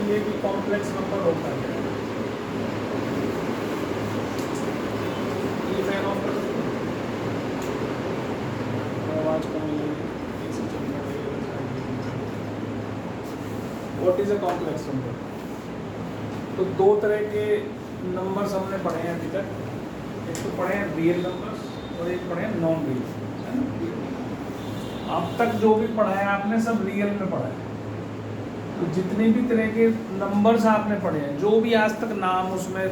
ये भी complex number होता है। ये फैन ऑफ कर सकते हैं, आवाज कम लगेगी, ऐसे चलना लगेगा। What is a complex number? तो दो तरह के नंबर्स हमने पढ़े हैं अभी तक। एक तो पढ़े हैं रियल नंबर्स और एक पढ़े हैं नॉन रियल। अब तक जो भी पढ़ा है आपने सब रियल में पढ़ा है। तो जितने भी तरह के नंबर्स आपने पढ़े हैं, जो भी आज तक नाम उसमें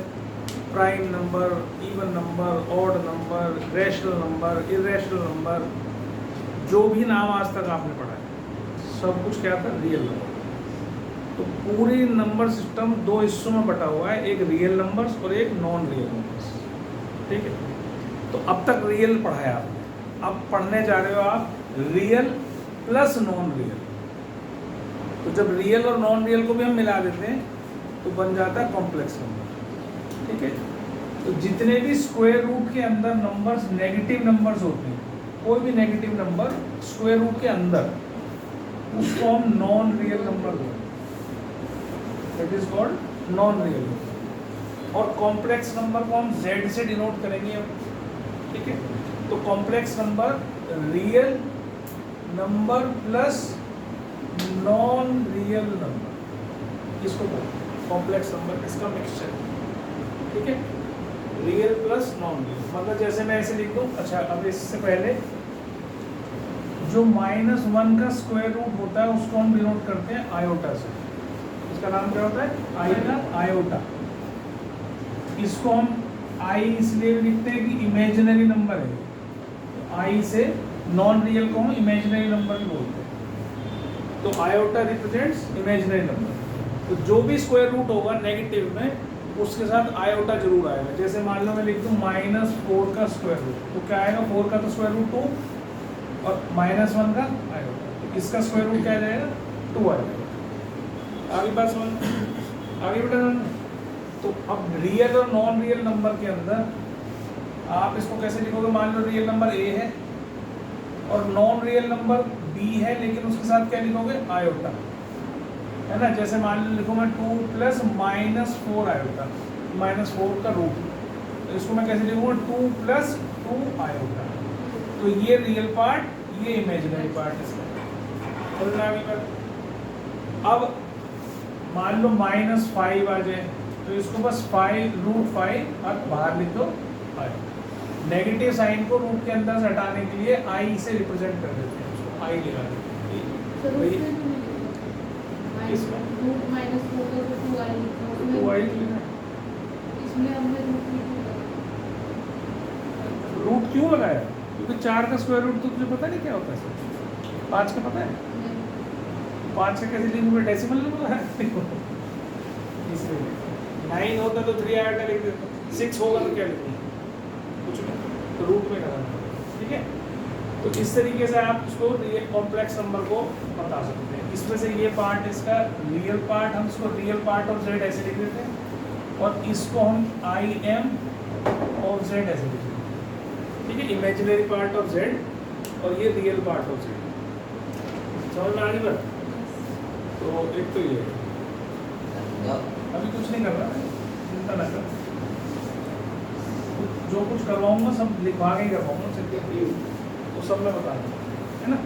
prime number, even number, odd number, rational number, irrational number, जो भी नाम आज तक आपने पढ़ा है सब कुछ क्या था? Real number. तो पूरी नंबर सिस्टम दो हिस्सों में बटा हुआ है, एक रियल नंबर्स और एक नॉन रियल नंबर्स। ठीक है, तो अब तक रियल पढ़ा है आपने, अब पढ़ने जा रहे हो आप रियल प्लस नॉन रियल। तो जब रियल और नॉन रियल को भी हम मिला देते हैं तो बन जाता है कॉम्प्लेक्स नंबर। ठीक है, तो जितने भी स्क्वायर रूट के अंदर नंबर्स नेगेटिव नंबर्स होते हैं, कोई भी नेगेटिव नंबर स्क्वायर रूट के अंदर, उसको हम नॉन रियल नंबर बोलते हैं। That is called non real number. और कॉम्प्लेक्स नंबर को हम z से डिनोट करेंगे अब। ठीक है, तो complex number real number plus non real number, इसको कॉम्प्लेक्स नंबर, इसका मिक्सचर। ठीक है, रियल प्लस नॉन रियल, मतलब जैसे मैं ऐसे लिख दूं। अच्छा, अब इससे पहले जो -1 का स्क्वायर रूट होता है उसको हम डिनोट करते हैं आयोटा से। इसका नाम क्या होता है? आयोटा। इसको हम आई इसलिए भी लिखते हैं कि इमेजिनरी नंबर है। आई से नॉन रियल को हम इमेजिनरी नंबर भी बोलते हैं। तो आयोटा रिप्रेजेंट्स इमेजिनरी नंबर। तो जो भी स्क्वायर रूट होगा नेगेटिव में, उसके साथ आयोटा जरूर आएगा। जैसे मान लो मैं लिख दूं -4 का स्क्वायर रूट, तो क्या आएगा? 4 का तो स्क्वायर रूट 2 और -1 का आयोटा, तो इसका स्क्वायर रूट क्या आ जाएगा? 2 आएगा। आगे बात समझ, आगे बेटा। तो अब रियल और नॉन रियल नंबर के अंदर आप इसको कैसे लिखोगे? मान लो रियल नंबर ए है और नॉन रियल नंबर बी है, लेकिन उसके साथ क्या लिखोगे? आयोटा, है ना। जैसे मान लो लिखो मैं 2 प्लस -4 आयोटा, -4 का रूट, तो इसको मैं कैसे लिखूंगा? 2 प्लस 2 आयोटा। तो ये रियल पार्ट, ये इमेजिनरी पार्ट इसका। समझ में आ गई बात? अब मान लो -5 आ जाए, तो इसको बस √5 और बाहर लिख दो आई। नेगेटिव साइन को रूट के अंदर से हटाने के लिए आई से रिप्रेजेंट कर देते हैं, उसको आई लगा देते हैं। रूट क्यों लगाया? क्योंकि 4 का स्क्वायर रूट तो तुझे पता नहीं क्या होता है? 5 का पता है? 5 का कैसे लिखोगे? डेसिमल नहीं पता है? इसलिए 9 होता तो 3 आयोटा लिख देते, 6 होगा तो क्या लिखोगे? कुछ नहीं, तो रूट में लगाना। ठीक है, तो इस तरीके से आप उसको ये कॉम्प्लेक्स नंबर को बता सकते हैं। इसमें से ये पार्ट इसका रियल पार्ट, हम इसको रियल पार्ट ऑफ z ऐसे लिख देते हैं, और इसको हम IM ऑफ z ऐसे लिख देते हैं। ठीक है, इमेजिनरी पार्ट ऑफ z और ये रियल पार्ट ऑफ z। समझ में आ रही बात? तो एक तो ये अभी कुछ नहीं कर रहा है, चिंता ना कर। जो कुछ करवाऊंगा सब लिखवा के ही करवाऊंगा, तो सब मैं बता दूँगा, है ना।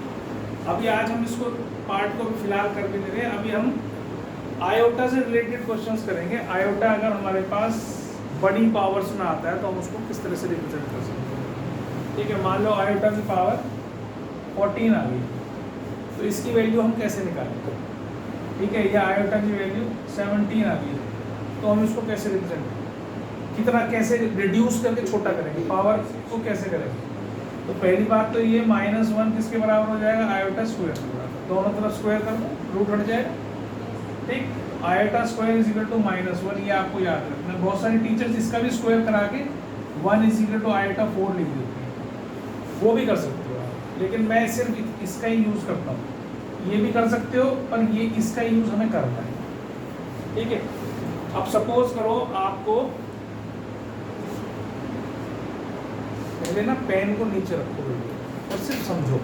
अभी आज हम इसको पार्ट को फिलहाल करके दे रहे हैं। अभी हम आयोटा से रिलेटेड क्वेश्चंस करेंगे। आयोटा अगर हमारे पास बड़ी पावर्स में आता है तो हम उसको किस तरह से रिप्रेजेंट कर सकते हैं। ठीक है, मान लो आयोटा की पावर 14 आ गई, तो इसकी वैल्यू हम कैसे निकालेंगे? ठीक है, या आयोटा की वैल्यू 17 आ गई, तो हम इसको कैसे रिप्रेजेंट करेंगे? कितना, कैसे रिड्यूस करके छोटा करेंगे? पावर को कैसे करेंगे? तो पहली बात तो ये -1 किसके बराबर हो जाएगा? आयोटा स्क्वायर के बराबर। दोनों तरफ स्क्वायर कर दो, रूट हट जाएगा। ठीक, iota square is equal to -1, ये आपको याद रखना। बहुत सारे टीचर्स इसका भी स्क्वायर करा के 1 इज इक्वल टू आयोटा 4 लिख देते हैं, वो भी कर सकते हो आप, लेकिन मैं सिर्फ इसका ही यूज़ करता हूँ। ये भी कर सकते हो, पर ये इसका यूज़ हमें करना है। ठीक है, अब सपोज करो आपको पहले ना पेन को नीचे रखो और सिर्फ समझो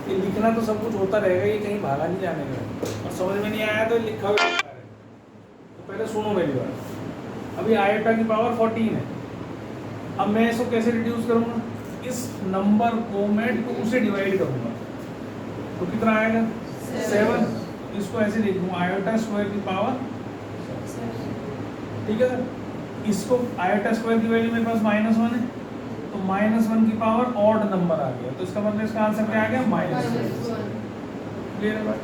कि लिखना तो सब कुछ होता रहेगा, ये कहीं भागा नहीं जाने का। और समझ में नहीं आया तो लिखा हुआ है, पहले सुनो मेरी बात, अभी आयोटा की पावर 14 है। अब मैं इसको कैसे रिड्यूस करूंगा, इस नंबर को मैं 2 से डिवाइड करूंगा तो कितना आएगा 7। इसको ऐसे लिखूंगा आयोटा स्क्वायर की पावर, ठीक है सर। इसको आयोटा स्क्वायर की वैल्यू मेरे पास -1 है, तो -1 की पावर ऑड नंबर आ गया, तो इसका मतलब इसका आंसर क्या आ गया -1। क्लियर है बात।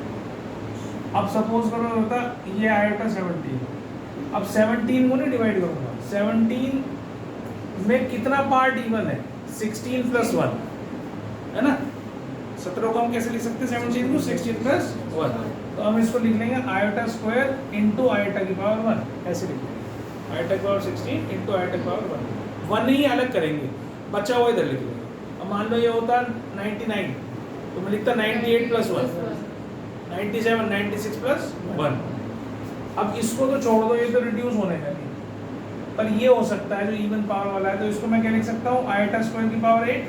अब सपोज करो होता ये आयोटा 17, अब 17 को नहीं डिवाइड करूंगा, 17 में कितना पार्ट इवन है 16 + 1 है ना। 17 को हम कैसे लिख सकते हैं 17 को 16 + 1, तो हम इसको लिख लेंगे आयोटा स्क्वायर इंटू आयोटा की पावर 1, ऐसे लिख लेंगे आयोटा की पावर 16 इंटू आयोटा की पावर 1 नहीं अलग करेंगे, बचा हुआ इधर लिख लेंगे। अब मान लो ये होता 99 तो मैं लिखता 98 + 1 97 96 + 1। अब इसको तो छोड़ दो, ये तो रिड्यूस होने का नहीं, पर ये हो सकता है जो इवन पावर वाला है, तो इसको मैं क्या लिख सकता हूँ आयोटा स्क्वायर की पावर 8,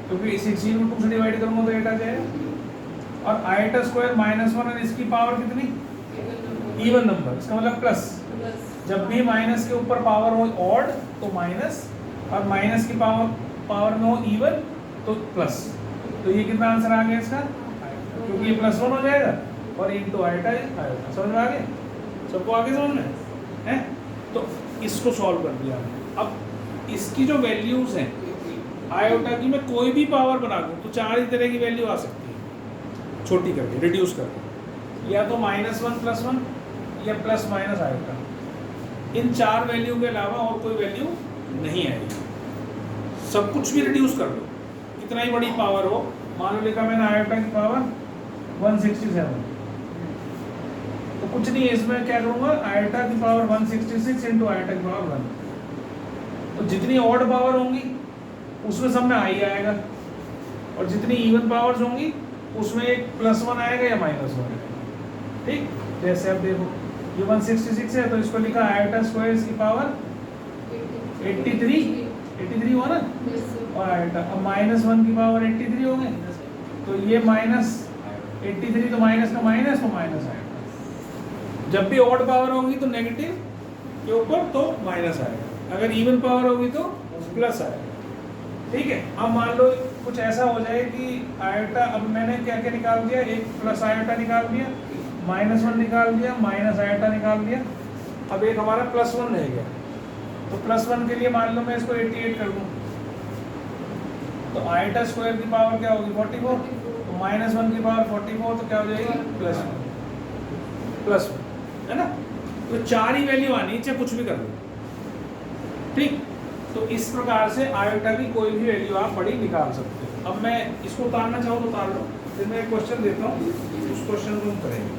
क्योंकि 16 को 2 से डिवाइड करूंगा तो 8 आ जाएगा। और आयोटा स्क्वायर -1 और इसकी पावर कितनी इवन नंबर, इसका मतलब प्लस। जब भी माइनस के ऊपर पावर हो ऑड तो माइनस, और माइनस की पावर में हो इवन तो प्लस। तो ये कितना आंसर आ गया इसका, क्योंकि ये +1 हो जाएगा और इंटू आयोटा आयोटा। समझ में आ गया सबको, आगे समझ में है। तो इसको सॉल्व कर दिया। अब इसकी जो वैल्यूज हैं आयोटा की, मैं कोई भी पावर बना दूँ तो 4 ही तरह की वैल्यू आ सकती है, छोटी करके रिड्यूस करके, या तो -1 + 1 या ± आयोटा। इन 4 वैल्यू के अलावा और कोई वैल्यू नहीं आएगी। सब कुछ भी रिड्यूस कर लो, कितना ही बड़ी पावर हो। मान लो लिखा मैंने आयोटा की पावर 167, तो कुछ नहीं है इसमें, क्या करूँगा आयोटा की पावर 166 इंटू आयोटा की पावर 1। तो जितनी ऑड पावर होंगी उसमें सब में आई आएगा, और जितनी इवन पावर्स होंगी उसमें एक +1 आएगा या -1 आएगा। ठीक, जैसे अब देखो ये 166 है, तो इसको लिखा आयोटा स्क्वायर की पावर 83 हुआ ना, और आयोटा अब -1 की पावर 83 हो गए, तो ये -83 तो माइनस का माइनस तो माइनस आएगा। जब भी ऑड पावर होगी तो नेगेटिव के ऊपर तो माइनस आएगा, अगर इवन पावर होगी तो प्लस आएगा। ठीक है, अब मान लो कुछ ऐसा हो जाए कि आयोटा, अब मैंने क्या क्या निकाल दिया, एक प्लस आयोटा निकाल दिया, -1 निकाल दिया, माइनस आयोटा निकाल दिया, अब एक हमारा +1 रह गया। तो +1 के लिए मान लो मैं इसको 88 कर दूँ, तो आयोटा स्क्वायर की पावर क्या होगी 44, तो -1 की पावर 44, तो क्या हो जाएगी +1 है ना। तो 4 ही वैल्यू आनी, चाहे कुछ भी कर लो। ठीक, तो इस प्रकार से आयोटा की कोई भी वैल्यू आप बड़ी निकाल सकते हो। अब मैं इसको उतारना चाहूँ तो उतार लो, फिर मैं एक क्वेश्चन देता हूँ, उस क्वेश्चन को हम करेंगे।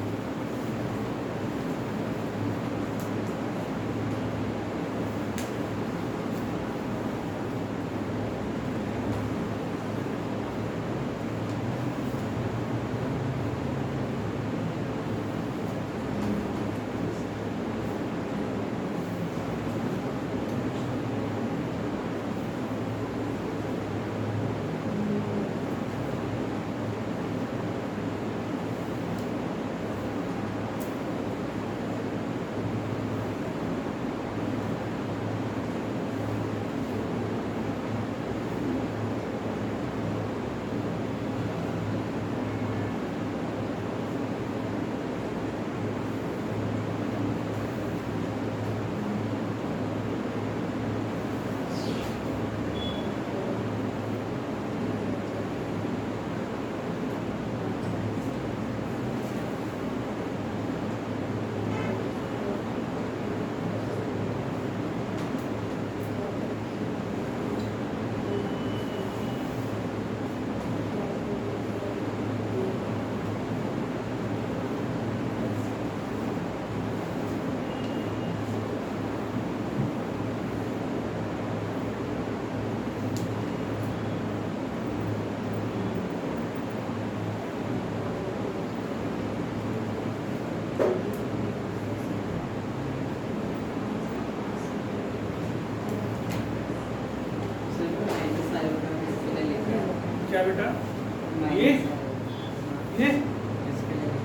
क्या बेटा, ये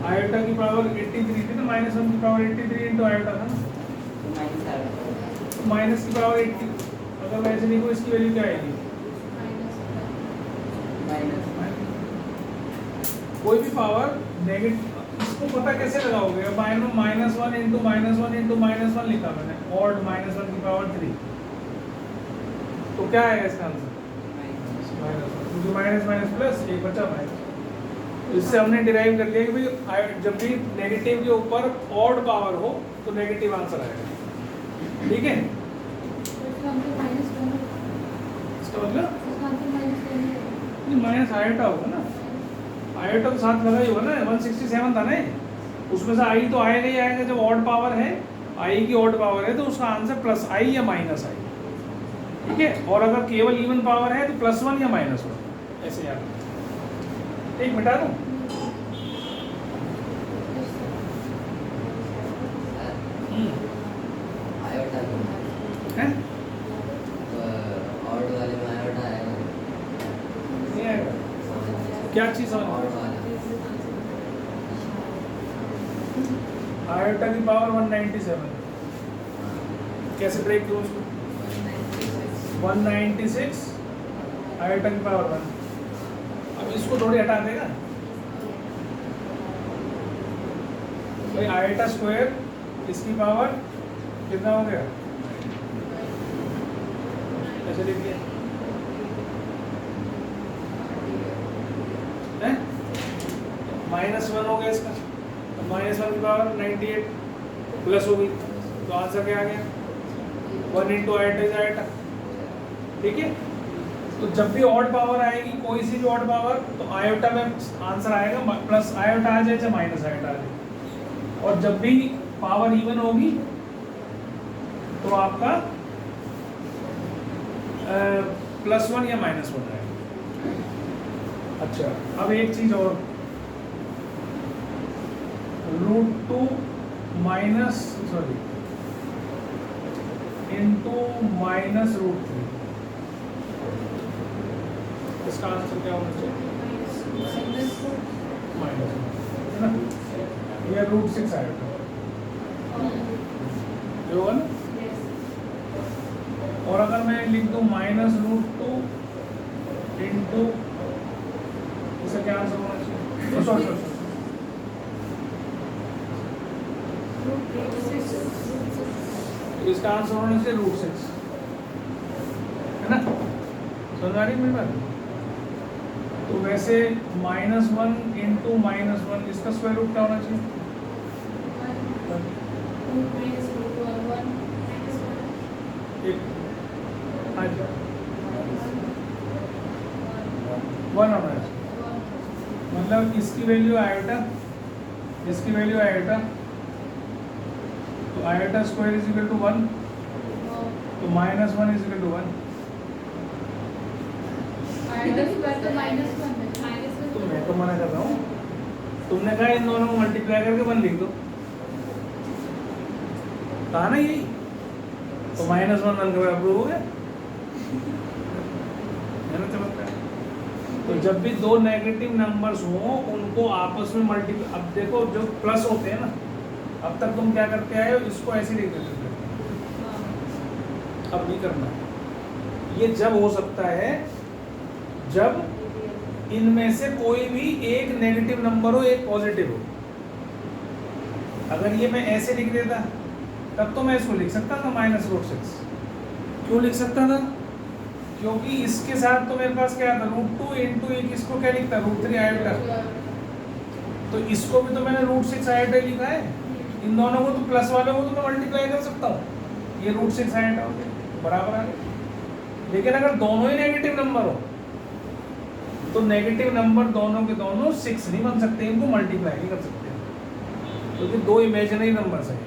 आयोटा आयोटा की पावर 83 थी तो -1 की पावर 83 इंटू आयोटा था ना, माइनस की पावर 80। अगर वैसे लिखो इसकी वैल्यू क्या आएगी? कोई भी पावर नेगेटिव, इसको पता कैसे लगाओगे? अब -1 इंटू -1 इंटू -1 लिखा मैंने, ऑड -1 की पावर 3, तो क्या आएगा इसका आंसर? क्योंकि माइनस माइनस प्लस एक बचा माइनस। इससे हमने डिराइव कर लिया कि भाई जब भी नेगेटिव के ऊपर ऑड पावर हो तो नेगेटिव आंसर आएगा। ठीक है, इसका मतलब माइनस आयोटा होगा ना, आयोटा तो साथ लगा ही होगा ना, 167 था ना, उसमें से आई तो आएगा ही आएगा। जब ऑड पावर है, आई की ऑड पावर है तो उसका आंसर प्लस आई या माइनस आई। ठीक है, और अगर केवल इवन पावर है तो +1 या -1, ऐसे याद। एक मिटा दूं? हैं? नहीं आएगा। क्या चीज आयोटा की पावर 197, कैसे ब्रेक करूं उसको? 196 आयोटा की पावर 1। अब इसको थोड़ी हटा देगा भाई, आयोटा स्क्वायर इसकी पावर कितना हो गया? ऐसे देखिए, -1 हो गया इसका, -1 की पावर 98 प्लस हो गई, तो आंसर क्या आ गया? 1 इंटू आयोटा इज आयोटा। ठीक है, तो जब भी ऑड पावर आएगी, कोई सी भी ऑड पावर, तो आयोटा में आंसर आएगा, प्लस आयोटा आ जाए चाहे माइनस आयोटा आ जाए। और जब भी पावर इवन होगी तो आपका +1 या -1 आएगा। अच्छा, अब एक चीज और, √2 माइनस सॉरी इंटू -√3, इसका आंसर क्या होना चाहिए? माइनस है ना, या √6 आएगा जो होगा ना। और अगर मैं लिख दूं -√2 इंटू, इसका क्या आंसर होना चाहिए? सॉरी इसका आंसर होना चाहिए √6, है ना? समझ आ रही मेरी बात? तो वैसे -1 इंटू -1, इसका स्क्वायर रूट क्या होना चाहिए? वन होना है, मतलब इसकी वैल्यू आयोटा, इसकी वैल्यू आयोटा, तो iota square is equal to 1, तो -1 इज इक्वल टू 1। तो मैं तो मना कर रहा हूँ, तुमने कहा इन दोनों को मल्टीप्लाई करके 1 लिख दो, कहा ना यही, तो -1 1 के बराबर हो गया, है ना चमत्कार। तो जब भी दो नेगेटिव नंबर्स हो उनको आपस में मल्टीप्लाई, अब देखो जो प्लस होते हैं ना, अब तक तुम क्या करते आए हो, इसको ऐसे लिख देते थे, अब नहीं करना। ये जब हो सकता है जब इनमें से कोई भी एक नेगेटिव नंबर हो, एक पॉजिटिव हो। अगर ये मैं ऐसे लिख देता तब तो मैं इसको लिख सकता था -√6। क्यों लिख सकता था? क्योंकि इसके साथ तो मेरे पास क्या था, √2 इंटू एक, इसको क्या लिखता, √3 आयोटा, तो इसको भी तो मैंने √6 आयोटा लिखा है। इन दोनों को तो प्लस वाले को तो मैं मल्टीप्लाई कर सकता हूँ, ये √6 आयोटा हो गया, बराबर आ गया। लेकिन अगर दोनों ही नेगेटिव नंबर हो तो नेगेटिव नंबर दोनों के दोनों 6 नहीं बन सकते, इनको मल्टीप्लाई नहीं कर सकते, क्योंकि दो इमेजिनरी नंबर्स हैं।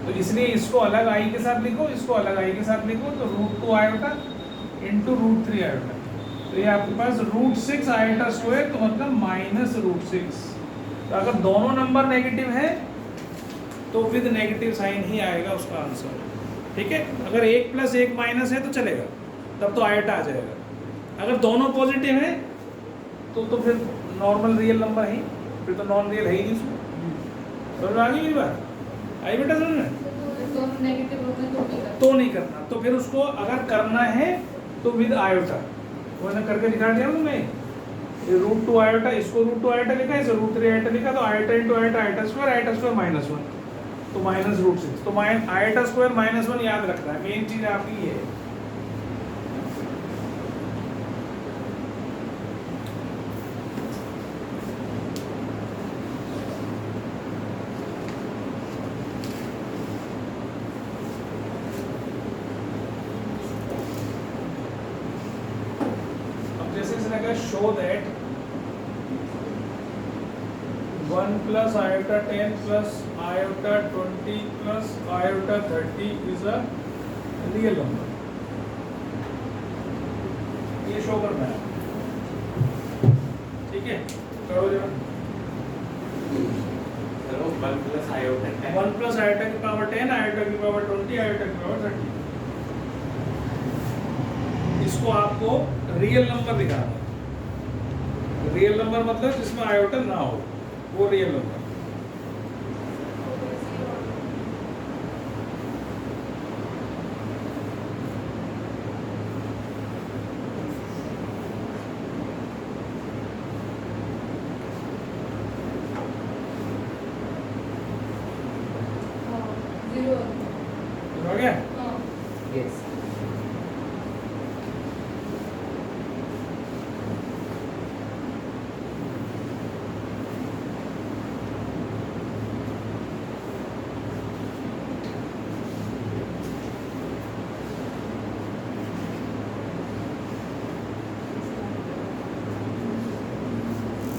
तो इसलिए इसको अलग आई के साथ लिखो, इसको अलग आई के साथ लिखो, तो √2 आयोटा इंटू √3 आयोटा, तो ये आपके पास √6 आयोटा स्क्वायर, तो मतलब -√6। तो अगर दोनों नंबर नेगेटिव है तो विद नेगेटिव साइन ही आएगा उसका आंसर। ठीक है, अगर 1 + 1 माइनस है तो चलेगा, तब तो आयोटा आ जाएगा। अगर दोनों पॉजिटिव है तो फिर नॉर्मल रियल नंबर ही फिर तो नॉन रियल है ही नहीं उसमें। समझ में आ गई मेरी बात? आई बेटा समझ में? तो नहीं करना। तो फिर उसको अगर करना है तो विद आयोटा, मैंने करके दिखा दिया ना मैं, ये रूट 2 आयोटा, इसको रूट 2 आयोटा लिखा है, इसे रूट 3 आयोटा लिखा, तो iota into iota, iota square -1, तो -√6, तो आयोटा स्क्वायर -1 याद रखना है, मेन चीज आपकी ये है। show that 1 plus iota 10 plus iota 20 plus iota 30 is a real number, ये शो करना है, ठीक है? करो जरा। 1 plus iota 10, 1 plus iota की पावर 10, iota की पावर 20, iota की पावर 30, इसको आपको रियल नंबर दिखाना है। रियल नंबर मतलब जिसमें आयोटा ना हो, वो रियल नंबर। हो गया? yes,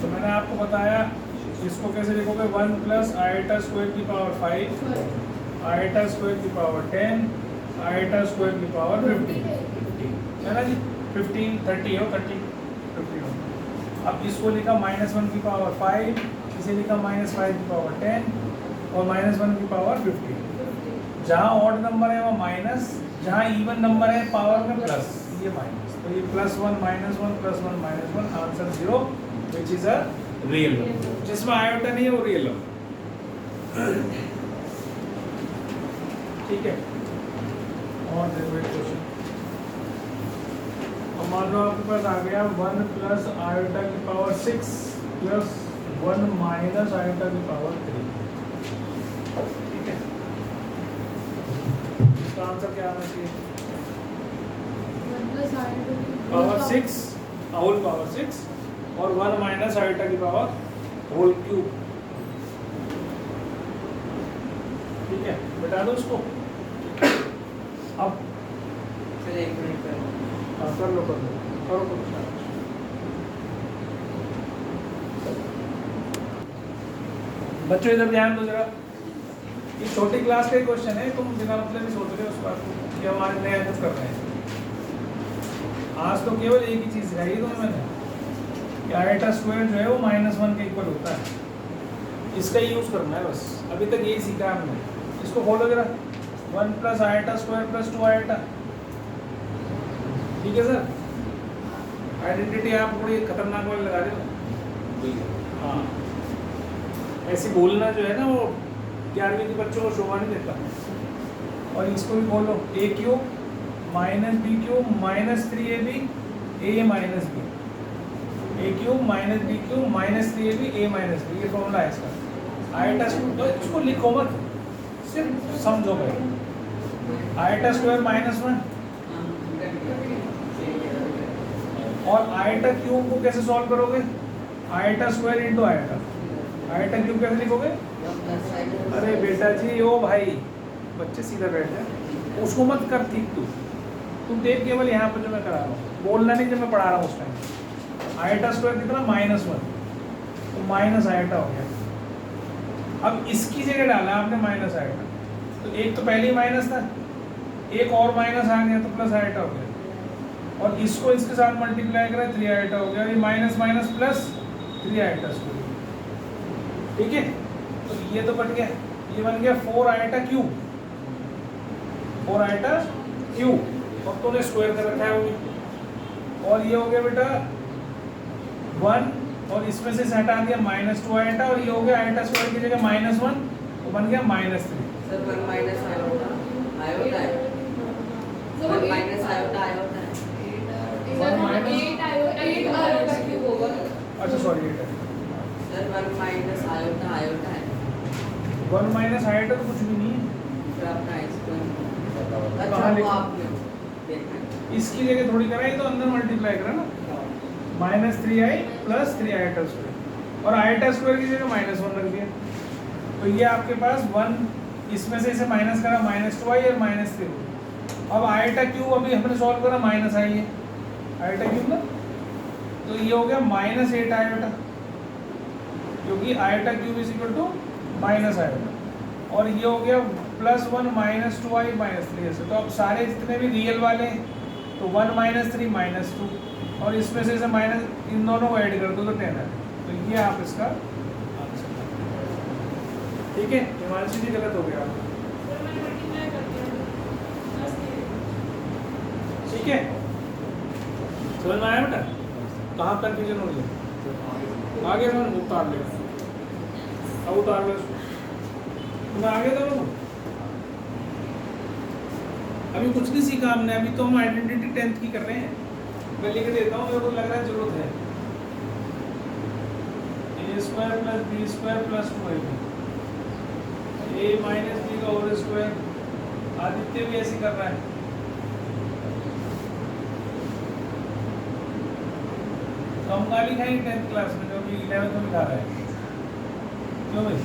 तो मैंने आपको बताया इसको कैसे लिखोगे, 1 प्लस आयोटा स्क्वायर की पावर 5, आयोटा स्क्वायर की पावर 10, आयोटा स्क्वायर की पावर 50, है ना जी? 15, 30 हो, 30, 50 हो। अब इसको लिखा -1 की पावर 5, इसे लिखा -5 की पावर 10 और -1 की पावर 50। जहाँ ऑड नंबर है वो माइनस, जहाँ इवन नंबर है पावर में प्लस, ये माइनस, तो ये +1 -1 +1 -1, answer 0, which is a real number। जिसमें आयोटा नहीं है वो रियल नंबर, ठीक है? और देखो एक क्वेश्चन, अब मान लो आपके पास आ गया 1 प्लस आयोटा की पावर 6 प्लस 1 माइनस आयोटा की पावर 3, ठीक है? इसका आंसर क्या आना चाहिए? पावर 6 होल पावर 6 और 1 माइनस आयोटा की पावर होल क्यूब, ठीक है? बता दो उसको। अब चलिए 1 मिनट करो। कर लो करो। बच्चों इधर ध्यान दो जरा, ये छोटी क्लास का क्वेश्चन है, तुम बिना मतलब ही सोच रहे हो उस बात को कि हम आज नया कुछ कर रहे हैं। आज तो केवल एक ही चीज़ सिखाई है तुम्हें मैंने कि आयोटा स्क्वायर जो है वो -1 के इक्वल होता है, इसका यूज़ करना है बस। अभी तक यही सीखा हमने। इसको खोलो जरा, 1 plus iota square plus 2 iota, ठीक है सर? आइडेंटिटी आप बड़ी खतरनाक वाली लगा रहे हो। हाँ, ऐसे बोलना जो है ना वो 11वीं के बच्चों को शोभा नहीं देता। और इसको भी बोलो, a cube minus B cube minus 3ab a minus B, a cube minus B cube minus 3ab a minus B, ये फॉर्मूला है इसका। आयोटा स्क्वायर, इसको लिखो मत, सिर्फ समझो भाई। आयोटा स्क्वायर -1 और आयोटा क्यूब को कैसे सॉल्व करोगे? Iota square into iota, iota cube कैसे लिखोगे? अरे बेटा जी, ओ भाई बच्चे सीधा बैठ जाए, उसको मत कर ठीक तुम देख केवल यहाँ पर जो मैं करा रहा हूँ, बोलना नहीं जब मैं पढ़ा रहा हूँ उस टाइम। आयोटा स्क्वायर कितना? -1, तो माइनस आयोटा हो गया। अब इसकी जगह डाला आपने माइनस आयोटा, तो एक तो पहले ही माइनस था, एक और माइनस आ गया तो प्लस आयोटा हो गया, और इसको इसके साथ मल्टीप्लाई करा 3 आयोटा हो गया, ये minus minus plus 3 iota square, ठीक है? तो ये तो कट गया, ये बन गया 4 आयोटा क्यूब, 4 आयोटा क्यूब, और तूने स्क्वायर कर रखा है वो भी। और ये हो गया बेटा 1 और इसमें से हटा दिया -2 आयोटा, और ये हो गया आयोटा स्क्वायर की जगह -1, वो बन गया -3। सर 1 माइनस आयोटा आयोटा है, 1 माइनस आयोटा आयोटा है। अच्छा सॉरी, 8 है। सर 1 माइनस आयोटा आयोटा है, 1 माइनस आयोटा तो कुछ भी नहीं है। फिर आपका स्क्वायर। कहाँ अच्छा वो लिखा? आपने देखा है। इसकी जगह थोड़ी कराई तो अंदर मल्टीप्लाई करा ना, -3i + 3 आयोटा स्क्वायर, और आयोटा स्क्वायर की जगह -1 रख दिया। तो ये आपके पास 1, इसमें से इसे माइनस करा -2i और -3। अब आयोटा क्यूब अभी हमने सॉल्व करा -i है, आयोटा क्यूब ना, तो ये हो गया -8 आयोटा, क्योंकि आयोटा क्यूब = -आयोटा, और ये हो गया +1 -2i -3 ऐसे। तो अब सारे जितने भी रियल वाले हैं तो 1 -3 -2, और इसमें से इसे माइनस, इन दोनों को ऐड कर दो तो 10 है। तो ये आप इसका आंसर, ठीक है। हिमांशु जी गलत हो गया, ठीक है। समझ में आया बेटा, कहाँ कंफ्यूजन हो रही है? आगे समझ, उतार ले, अब उतार ले, तुम्हें आगे दोनों को अभी कुछ नहीं सीखा हमने, अभी तो हम आइडेंटिटी 10th की कर रहे हैं। मैं लिख देता हूँ, मेरे को लग रहा है जरूरत है। a² + b² + 2ab, a - b का होल स्क्वायर। आदित्य भी ऐसे कर रहा है। कम गाली खाई 10th क्लास में, जो भी 11th में खा रहा है, क्यों भाई?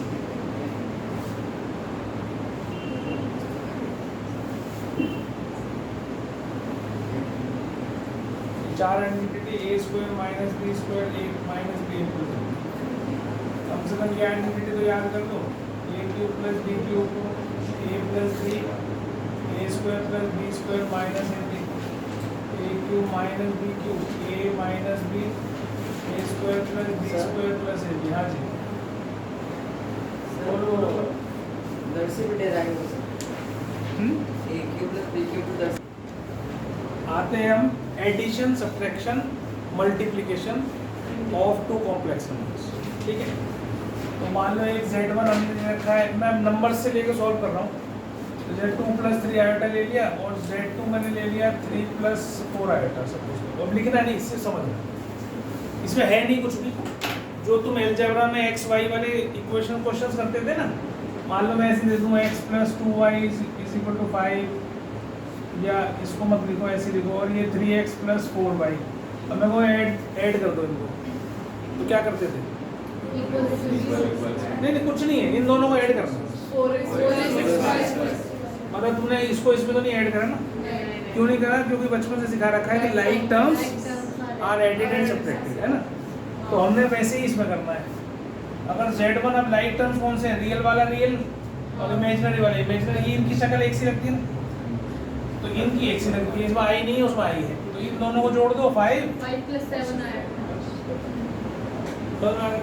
चार identity a² - b² a - b। कम से कम ये आइडेंटिटी तो याद कर लो, a³ + b³ a + 3 a² + b² - ab, a³ - b³ a - b a² + b² + ab। हाँ जी, बोलो बोलो। दर्शी भी डेराइव हो सकता है। a cube plus b cube तो दर्शी। आते हैं हम addition, subtraction, multiplication of 2 complex numbers, ठीक है। तो मान लो एक Z1 हमने दे रखा है, मैं नंबर्स से लेकर सॉल्व कर रहा हूँ। तो Z2 + 3 आयोटा ले लिया, और Z2 मैंने ले लिया 3 + 4 आयोटा, सपोज। अब लिखना नहीं, इससे समझना, इसमें है नहीं कुछ भी। जो तुम अलजेब्रा में x y वाले इक्वेशन क्वेश्चंस करते थे ना, मान लो मैं ऐसे दे दूँ x + 2y = 5, या इसको मत लिखो, ऐसे लिखो, और ये 3x + 4y। अब मैं वो ऐड कर दो इनको, तो क्या करते थे? नहीं कुछ नहीं है, इन दोनों को ऐड करना। मतलब तुमने इसको इसमें तो नहीं ऐड करा ना? क्यों नहीं करा? क्योंकि बचपन से सिखा रखा है कि like terms are added and subtracted, है ना। तो हमने वैसे ही इसमें करना है। अगर Z1, अब लाइक टर्म्स कौन से हैं? रियल वाला रियल, और इमेजिनरी वाला इमेजिनरी। ये इनकी शक्ल एक सी लगती है ना, तो इनकी एक सी लगती है, इसमें आई नहीं है, उसमें आई है, तो इन दोनों को जोड़ दो, 5 + 7 आया।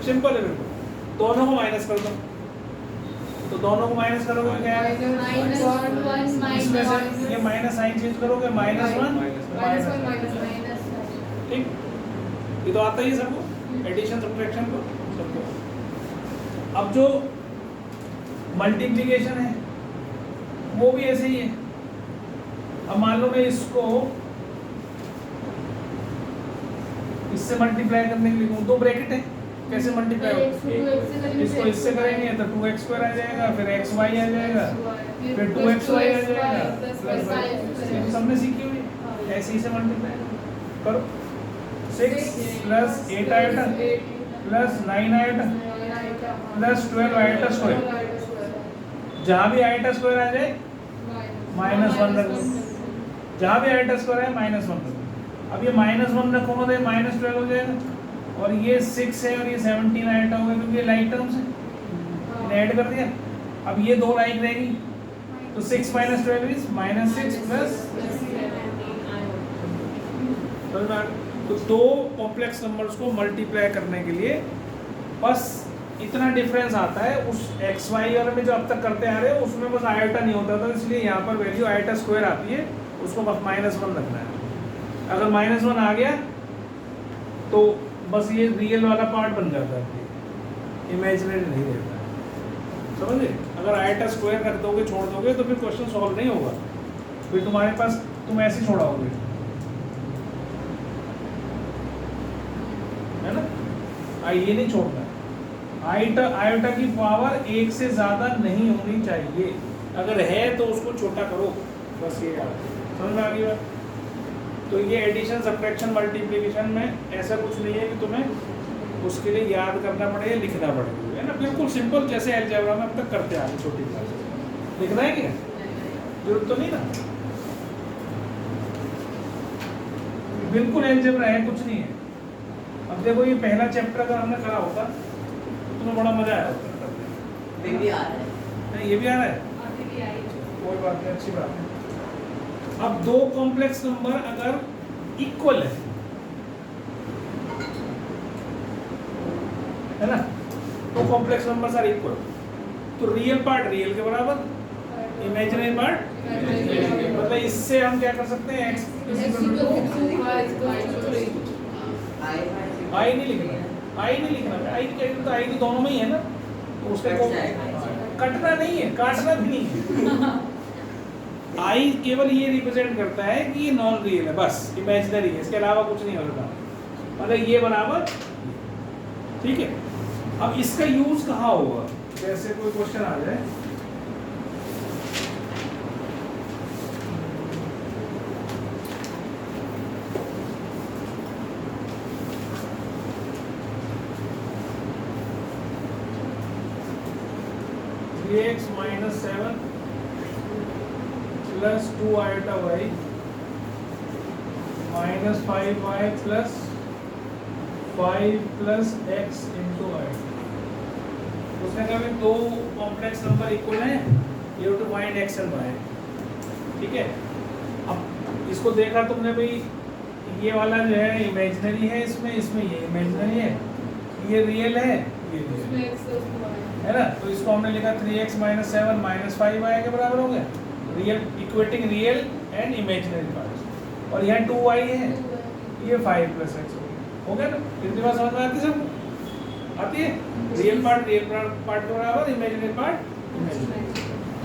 सिंपल है बिल्कुल। दोनों को माइनस कर दो, तो दोनों को माइनस करोगे तो क्या है? इसमें से ये माइनस साइन चेंज करोगे, -1 ठीक। ये तो आता ही है सबको, एडिशन सब्ट्रैक्शन को सबको। अब जो मल्टीप्लिकेशन है वो भी ऐसे ही है। अब मान लो मैं इसको इससे मल्टीप्लाई करने के लिए लिखूं, 2 ब्रैकेट है, कैसे मल्टीप्लाई होगा? इसको इससे करेंगे तो 2x² आ जाएगा, फिर xy आ जाएगा, फिर 2xy आ जाएगा, प्लस y। सबने सीखी हुई, ऐसे ही से मल्टीप्लाई करो। 6 + 8 आयोटा + 9 आयोटा + 12 आयोटा स्क्वायर। जहाँ भी आयोटा स्क्वायर आ जाए -1 रख दो, जहाँ भी आयोटा स्क्वायर है -1 रख दो। अब ये -1 रखोगे तो ये -12 हो जाएगा, और ये 6 है और ये 17 आयोटा होगा, क्योंकि ये लाइक टर्म्स है, इन्हें ऐड कर दिया। अब ये 2 लाइक रहेगी, तो 6 - 12 इज -6 + तो 2 कॉम्प्लेक्स नंबर्स को मल्टीप्लाई करने के लिए बस इतना डिफरेंस आता है। उस एक्स वाई वाले में जो अब तक करते आ रहे हो उसमें बस आयोटा नहीं होता था, इसलिए यहाँ पर वैल्यू आयोटा स्क्वायर आती है, उसको बस -1 रखना है। अगर -1 आ गया तो बस ये रियल वाला पार्ट बन जाता है, इमेजिनरी नहीं रहता है। समझे? अगर आयटा स्क्वायर रख दोगे, छोड़ दोगे, तो फिर क्वेश्चन सॉल्व नहीं होगा, फिर तुम्हारे पास तुम ऐसे ही छोड़ाओगे, है ना? ये नहीं छोड़ना है। आयोटा की पावर 1 से ज़्यादा नहीं होनी चाहिए, अगर है तो उसको छोटा करो, बस ये याद है। समझ में आ गई बात? तो ये एडिशन, सब्ट्रैक्शन, मल्टीप्लिकेशन में ऐसा कुछ नहीं है कि तुम्हें उसके लिए याद करना पड़े, लिखना पड़े, है ना? बिल्कुल सिंपल, जैसे अलजेब्रा में अब तक करते आ रहे छोटी क्लास में। लिखना है क्या? जरूरत तो नहीं ना, बिल्कुल अलजेब्रा है, कुछ नहीं है। अब देखो ये पहला चैप्टर अगर हमने करा होता तो तुम्हें बड़ा मजा आया होता। मे भी आ रहा है, नहीं ये भी आ रहा है, कोई बात नहीं, अच्छी बात है। अब दो कॉम्प्लेक्स नंबर अगर इक्वल है ना, दो कॉम्प्लेक्स नंबर्स आर इक्वल, तो रियल पार्ट रियल के बराबर, इमेजिनरी पार्ट मतलब इससे हम क्या कर सकते हैं, x आई नहीं लिखना, आई नहीं लिखना, आई की तो आई तो दोनों में ही है ना, तो उसका कटना नहीं है, काटना भी नहीं है। आई केवल ये रिप्रेजेंट करता है कि ये नॉन रियल है, बस इमेजिनरी है, इसके अलावा कुछ नहीं होता, मतलब ये बराबर, ठीक है। अब इसका यूज कहाँ होगा, जैसे कोई क्वेश्चन आ जाए, x minus 7 plus 2 iota y minus 5y plus 5 plus x into y। उसने कहा भी दो कॉम्प्लेक्स नंबर इक्वल हैं, you have to find x and y, ठीक है। अब इसको देखा तुमने भाई, ये वाला जो है इमेजिनरी है, इसमें इसमें ये इमेजिनरी है, ये रियल है, ये रियल है ना, तो इसको हमने लिखा 3x minus 7 minus 5y के बराबर हो गया, real equating real and imaginary part, और यहाँ 2y है, ये 5 plus x हो गया ना। कितनी बार समझ में आती है सबको? आती है? रियल पार्ट के बराबर, इमेजिनरी पार्ट इमेजिनरी।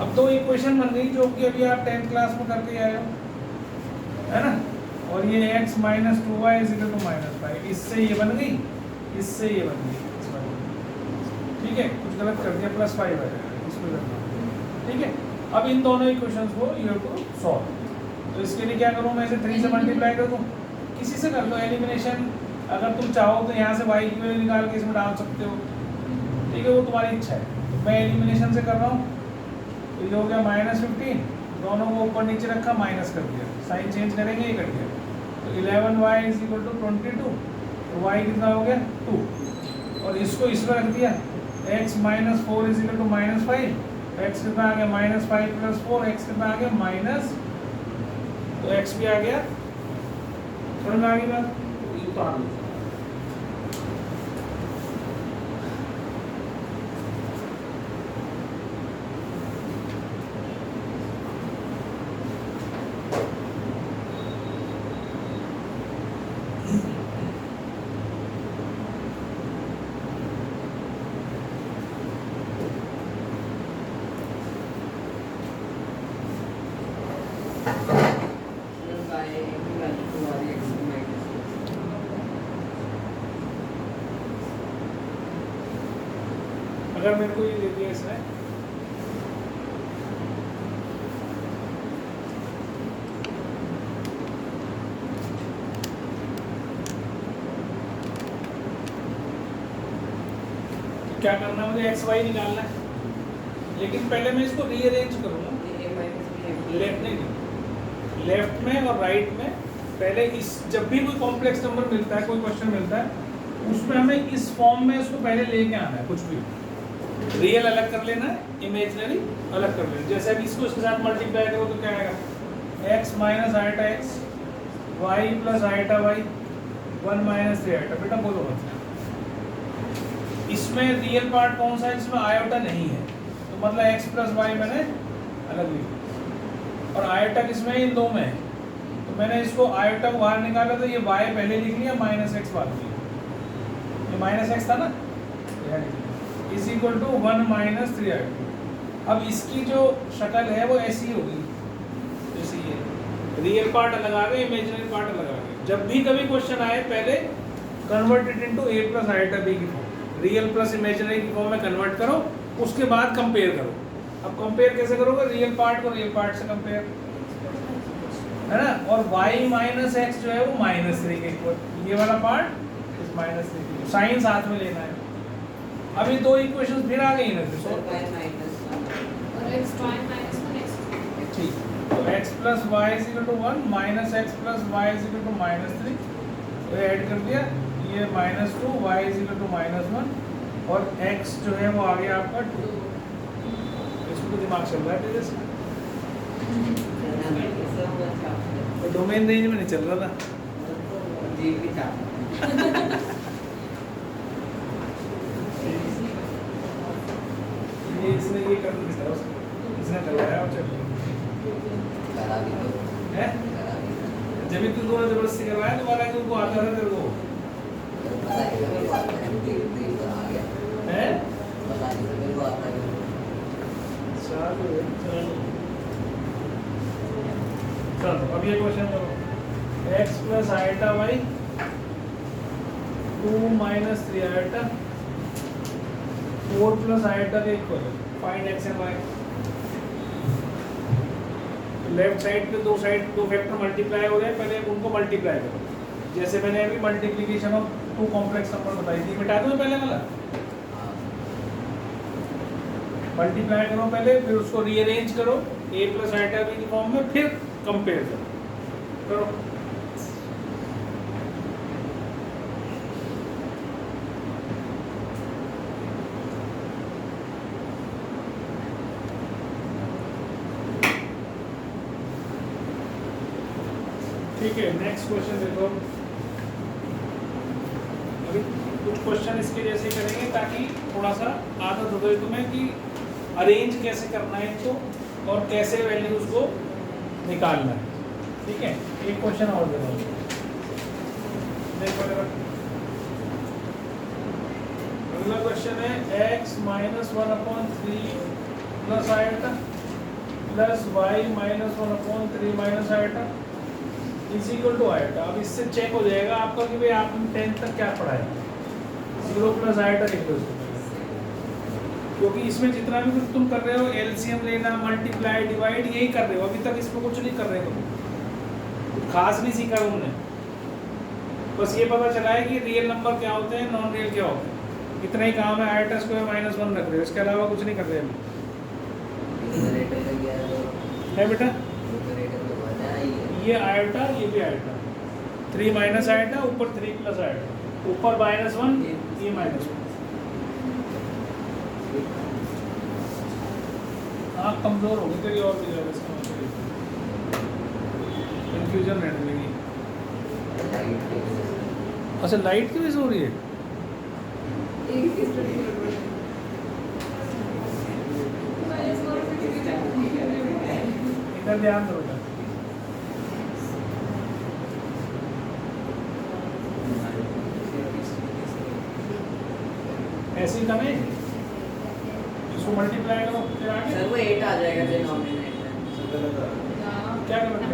अब दो इक्वेशन बन गई जो कि अभी आप 10th क्लास में करके आए हो, है ना, और ये x minus 2y is equal to minus 5, इससे ये बन गई, इससे ये बन गई, ठीक है। कुछ गलत कर दिया, प्लस 5 है इसमें करना, ठीक है। अब इन दोनों इक्वेशंस को यू हैव टू सॉल्व, तो इसके लिए क्या करूँ मैं, इसे 3 से मल्टीप्लाई कर दूँ, किसी से कर लो एलिमिनेशन, अगर तुम चाहो तो यहाँ से y की वैल्यू निकाल के इसमें डाल सकते हो, ठीक है, वो तुम्हारी इच्छा है। तो मैं एलिमिनेशन से कर रहा हूँ, तो ये हो गया -15, दोनों को ऊपर नीचे रखा, माइनस कर दिया, साइन चेंज करेंगे, ये कट गया, तो 11y is equal to 22, तो y कितना हो गया 2, और इसको इसमें रख दिया, x minus 4 is equal to -5, x कितना आ गया -5 plus 4, x कितना आ गया माइनस, तो x भी आ गया, समझ में आ गई बात? ये तो आ गई। अगर मेरे को ये दे दिया इसने, क्या करना है, मुझे x y निकालना है, लेकिन पहले मैं इसको रीअरेंज करूँगा, लेफ्ट में और राइट में। पहले इस, जब भी कोई कॉम्प्लेक्स नंबर मिलता है, कोई क्वेश्चन मिलता है, उसमें हमें इस फॉर्म में उसको पहले लेके आना है, कुछ भी रियल अलग कर लेना है, इमेजिनरी अलग कर लेना। जैसे अभी इसको इसके साथ मल्टीप्लाई करो तो क्या आएगा, x minus iota x, y plus iota y, 1 minus 3 iota. बेटा बोलो बच्चा, इसमें रियल पार्ट कौन सा है, इसमें आयोटा नहीं है, तो मतलब x प्लस y मैंने अलग लिखा, और आयोटा किसमें, इन दो में है, तो मैंने इसको आयोटा को बाहर निकाला, तो ये y पहले लिख लिया, माइनस x बाद लिया, ये माइनस एक्स था ना, is equal to 1 minus 3i2। अब इसकी जो शक्ल है वो ऐसी होगी, जैसे ये रियल पार्ट अलग आ गए, इमेजिनरी पार्ट अलग आ गए। जब भी कभी क्वेश्चन आए पहले convert it into a plus iota b की फॉर्म, रियल प्लस इमेजिनरी की फॉर्म में कन्वर्ट करो, उसके बाद कंपेयर करो। अब कंपेयर कैसे करोगे? रियल पार्ट को रियल पार्ट से कंपेयर, है ना। और y माइनस एक्स जो है वो -3 के इक्वल, ये वाला पार्ट इस -3 साइन साथ में लेना है। अभी दो इक्वेशंस फिर आ गई ना, सर y माइनस और x y minus 1 x2 ठीक। तो x plus Y is equal to 1 minus X plus Y is equal to -3, तो ये ऐड कर दिया, ये -2 y इज इक्वल टू -1 और x जो है वो आ गया आपका 2। इसको तो दिमाग चल रहा है तेरे से, तो डोमेन रेंज में नहीं चल रहा था। जी भी था। ये इसने ये कर दिया, इसने करवाया और चल करा भी दो, है। करा भी दो। जब भी तू दोनों जबरदस्ती करवाया दोबारा कि उनको आता था तेरे को, पता नहीं था मेरे को आता है, तीन तो आ गया। है। पता नहीं था मेरे को आता है। चलो अब ये क्वेश्चन करो, x plus iota Y 2 minus 3 iota 4 plus iota के इक्वल है, find x and y। Left side पे दो फैक्टर मल्टीप्लाई हो रहे हैं, पहले उनको मल्टीप्लाई करो। जैसे मैंने अभी multiplication of two complex number बताई थी, मिटा दूं पहले वाला, मल्टीप्लाई करो पहले, फिर उसको रीअरेंज करो a प्लस आइटा b की फॉर्म में, फिर कंपेयर करो। ठीक है, नेक्स्ट क्वेश्चन देखो। अभी कुछ क्वेश्चन इसके जैसे करेंगे ताकि थोड़ा सा आदत हो जाए तुम्हें कि अरेंज कैसे करना है इसको और कैसे वैल्यूज को निकालना है। ठीक है, एक क्वेश्चन और देखो, अगला क्वेश्चन है x minus 1/3 plus iota plus y minus 1/3 minus iota is equal to iota. अब इससे चेक हो जाएगा आपका कि भाई आपने 10th तक क्या पढ़ा है। 0 प्लस आइटा इक्वल टू, क्योंकि इसमें जितना भी कुछ तुम कर रहे हो, एलसीएम लेना, मल्टीप्लाई, डिवाइड, यही कर रहे हो। अभी तक इसमें कुछ नहीं कर रहे हो, कुछ खास नहीं सीखा तुमने। बस ये पता चला है कि रियल नंबर क्या होते हैं, नॉन रियल क्या होते हैं, इतना ही काम है। आइटा स्क्वायर -1 रख रहे हो, इसके अलावा कुछ नहीं कर रहे हैं। है बेटा, ये आइटा, ये भी आइटा, 3 माइनस आइटा, ऊपर 3 प्लस आइटा, ऊपर -1, ये -1। हाँ, कमजोर होगी तेरी और भी ज़्यादा, इसका मतलब कंफ्यूजन रहने लगी। अच्छा, लाइट की वजह से हो रही है। इधर ध्यान दो बेटा। ऐसे ही करें, इसको मल्टीप्लाई करो, फिर आगे सर वो 8 आ जाएगा डिनोमिनेटर। क्या करोगे?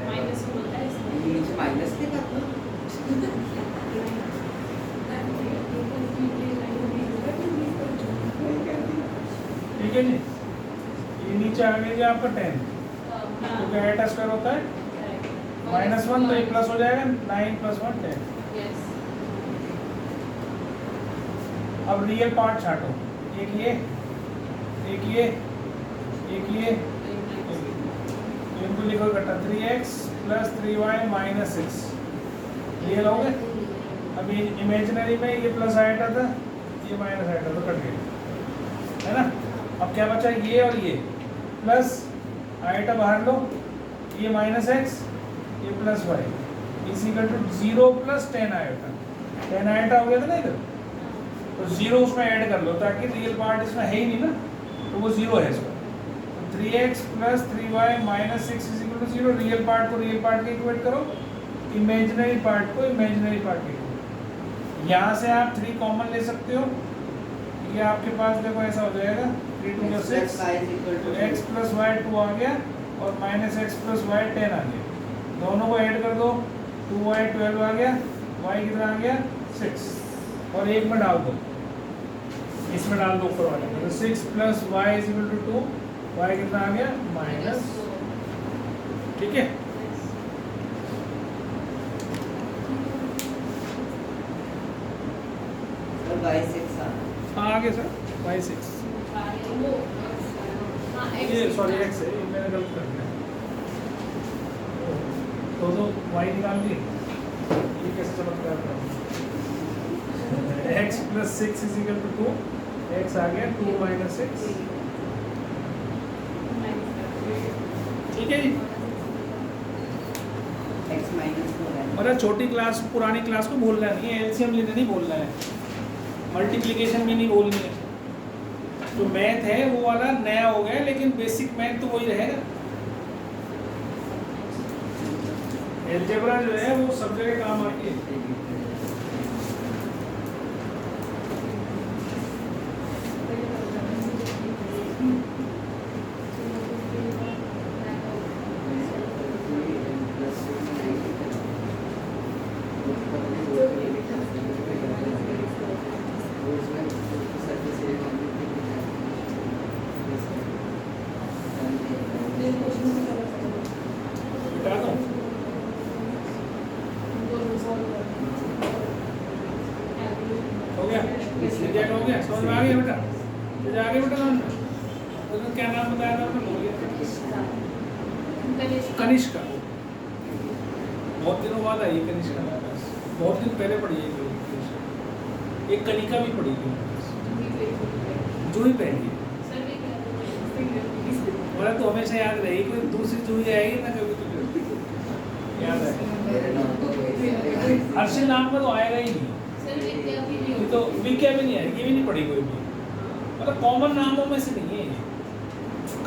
माइनस होता है इसमें। नीचे माइनस के था। ठीक है जी, ये नीचे आ गया आपका 10, क्योंकि आइटा स्क्वायर होता है -1, तो ये प्लस हो जाएगा, 9 + 1 10। अब रियल पार्ट छाटो, एक ये, एक ये, एक ये, इनको लिखो इकट्ठा, 3x + 3y - 6 रियल हो गए। अभी इमेजिनरी में ये प्लस आइटा था, ये माइनस आइटा था, कट गया, है ना। अब क्या बचा, ये और ये, प्लस आइटा बाहर लो, ये -x, ये +y is equal to 0 + 10 iota. 10 iota हो गया था ना इधर, तो 0 उसमें ऐड कर लो, ताकि रियल पार्ट इसमें है ही नहीं ना, तो वो 0 है इसमें। तो 3x + 3y - 6 is equal to 0। Real part को रियल पार्ट के इक्वेट करो, इमेजिनरी पार्ट को इमेजिनरी पार्ट के इक्वेट। यहाँ से आप 3 कॉमन ले सकते हो, ये आपके पास देखो ऐसा हो जाएगा 3 2 6, तो x प्लस वाई 2 आ गया और माइनस एक्स प्लस वाई 10 आ गया। दोनों को ऐड कर दो, 2y 12 आ गया, y कितना आ गया 6, और एक में डाल दो, इसमें डाल दो ऊपर वाले में, तो 6 plus Y is equal to 2, y कितना आ गया माइनस, ठीक है। हाँ आगे सर y6, ये सॉरी x है, ये मैंने गलत कर दिया, तो y निकाल दिए, ये कैसे चमत्कार कर x plus 6 is equal to 2, x आ गया 2 माइनस 6, ठीक है जी। मतलब छोटी क्लास पुरानी क्लास को बोलना नहीं है, एलसीएम लेने नहीं बोलना है, मल्टीप्लिकेशन भी नहीं बोलनी है। जो मैथ है वो वाला नया हो गया, लेकिन बेसिक मैथ तो वही रहेगा। अलजेब्रा जो है वो सब जगह काम आती है। बता दो हो गया, क्या हो गया, समझ में आ गया बेटा, तो आगे बेटा समझ में। तो क्या नाम बताया था आपने, कनिष्का, बहुत दिनों बाद आई कनिष्का, बहुत दिन पहले पढ़ी है कनिष्का, एक कनिका भी पढ़ी थी, जूही पहनी बोला तो हमेशा याद रहेगी, कोई दूसरी जूही आएगी ना कभी तो याद आएगा। हर्षिल नाम का तो आएगा ही नहीं, ये तो विज्ञा भी नहीं आएगी, ये भी नहीं पढ़ी कोई भी, मतलब कॉमन नामों में से नहीं है।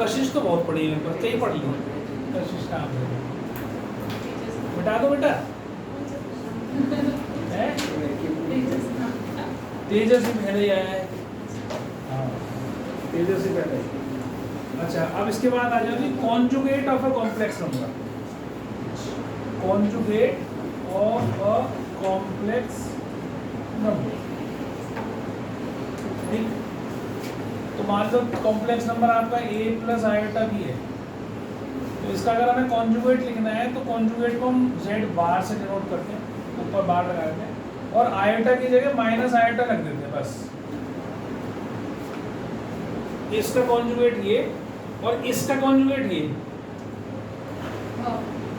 कशिश तो बहुत पढ़ी है, पर कई पढ़ ली कशिश नाम है, बता दो बेटा है, तेजस्वी पहले आया है, हाँ तेजस्वी पहले। अच्छा अब इसके बाद आ जाओ जी, conjugate of a complex number, conjugate of a complex number, ठीक। तो मान लो कॉम्प्लेक्स नंबर आपका a प्लस आयोटा भी है, तो इसका अगर हमें कॉन्जुगेट लिखना है तो कॉन्जुगेट को हम z बार से डिनोट करते हैं, ऊपर बार लगा देते हैं, और आयोटा की जगह माइनस आयोटा रख देते हैं बस। इसका कॉन्जुगेट ये और इसका कॉन्जुगेट ये,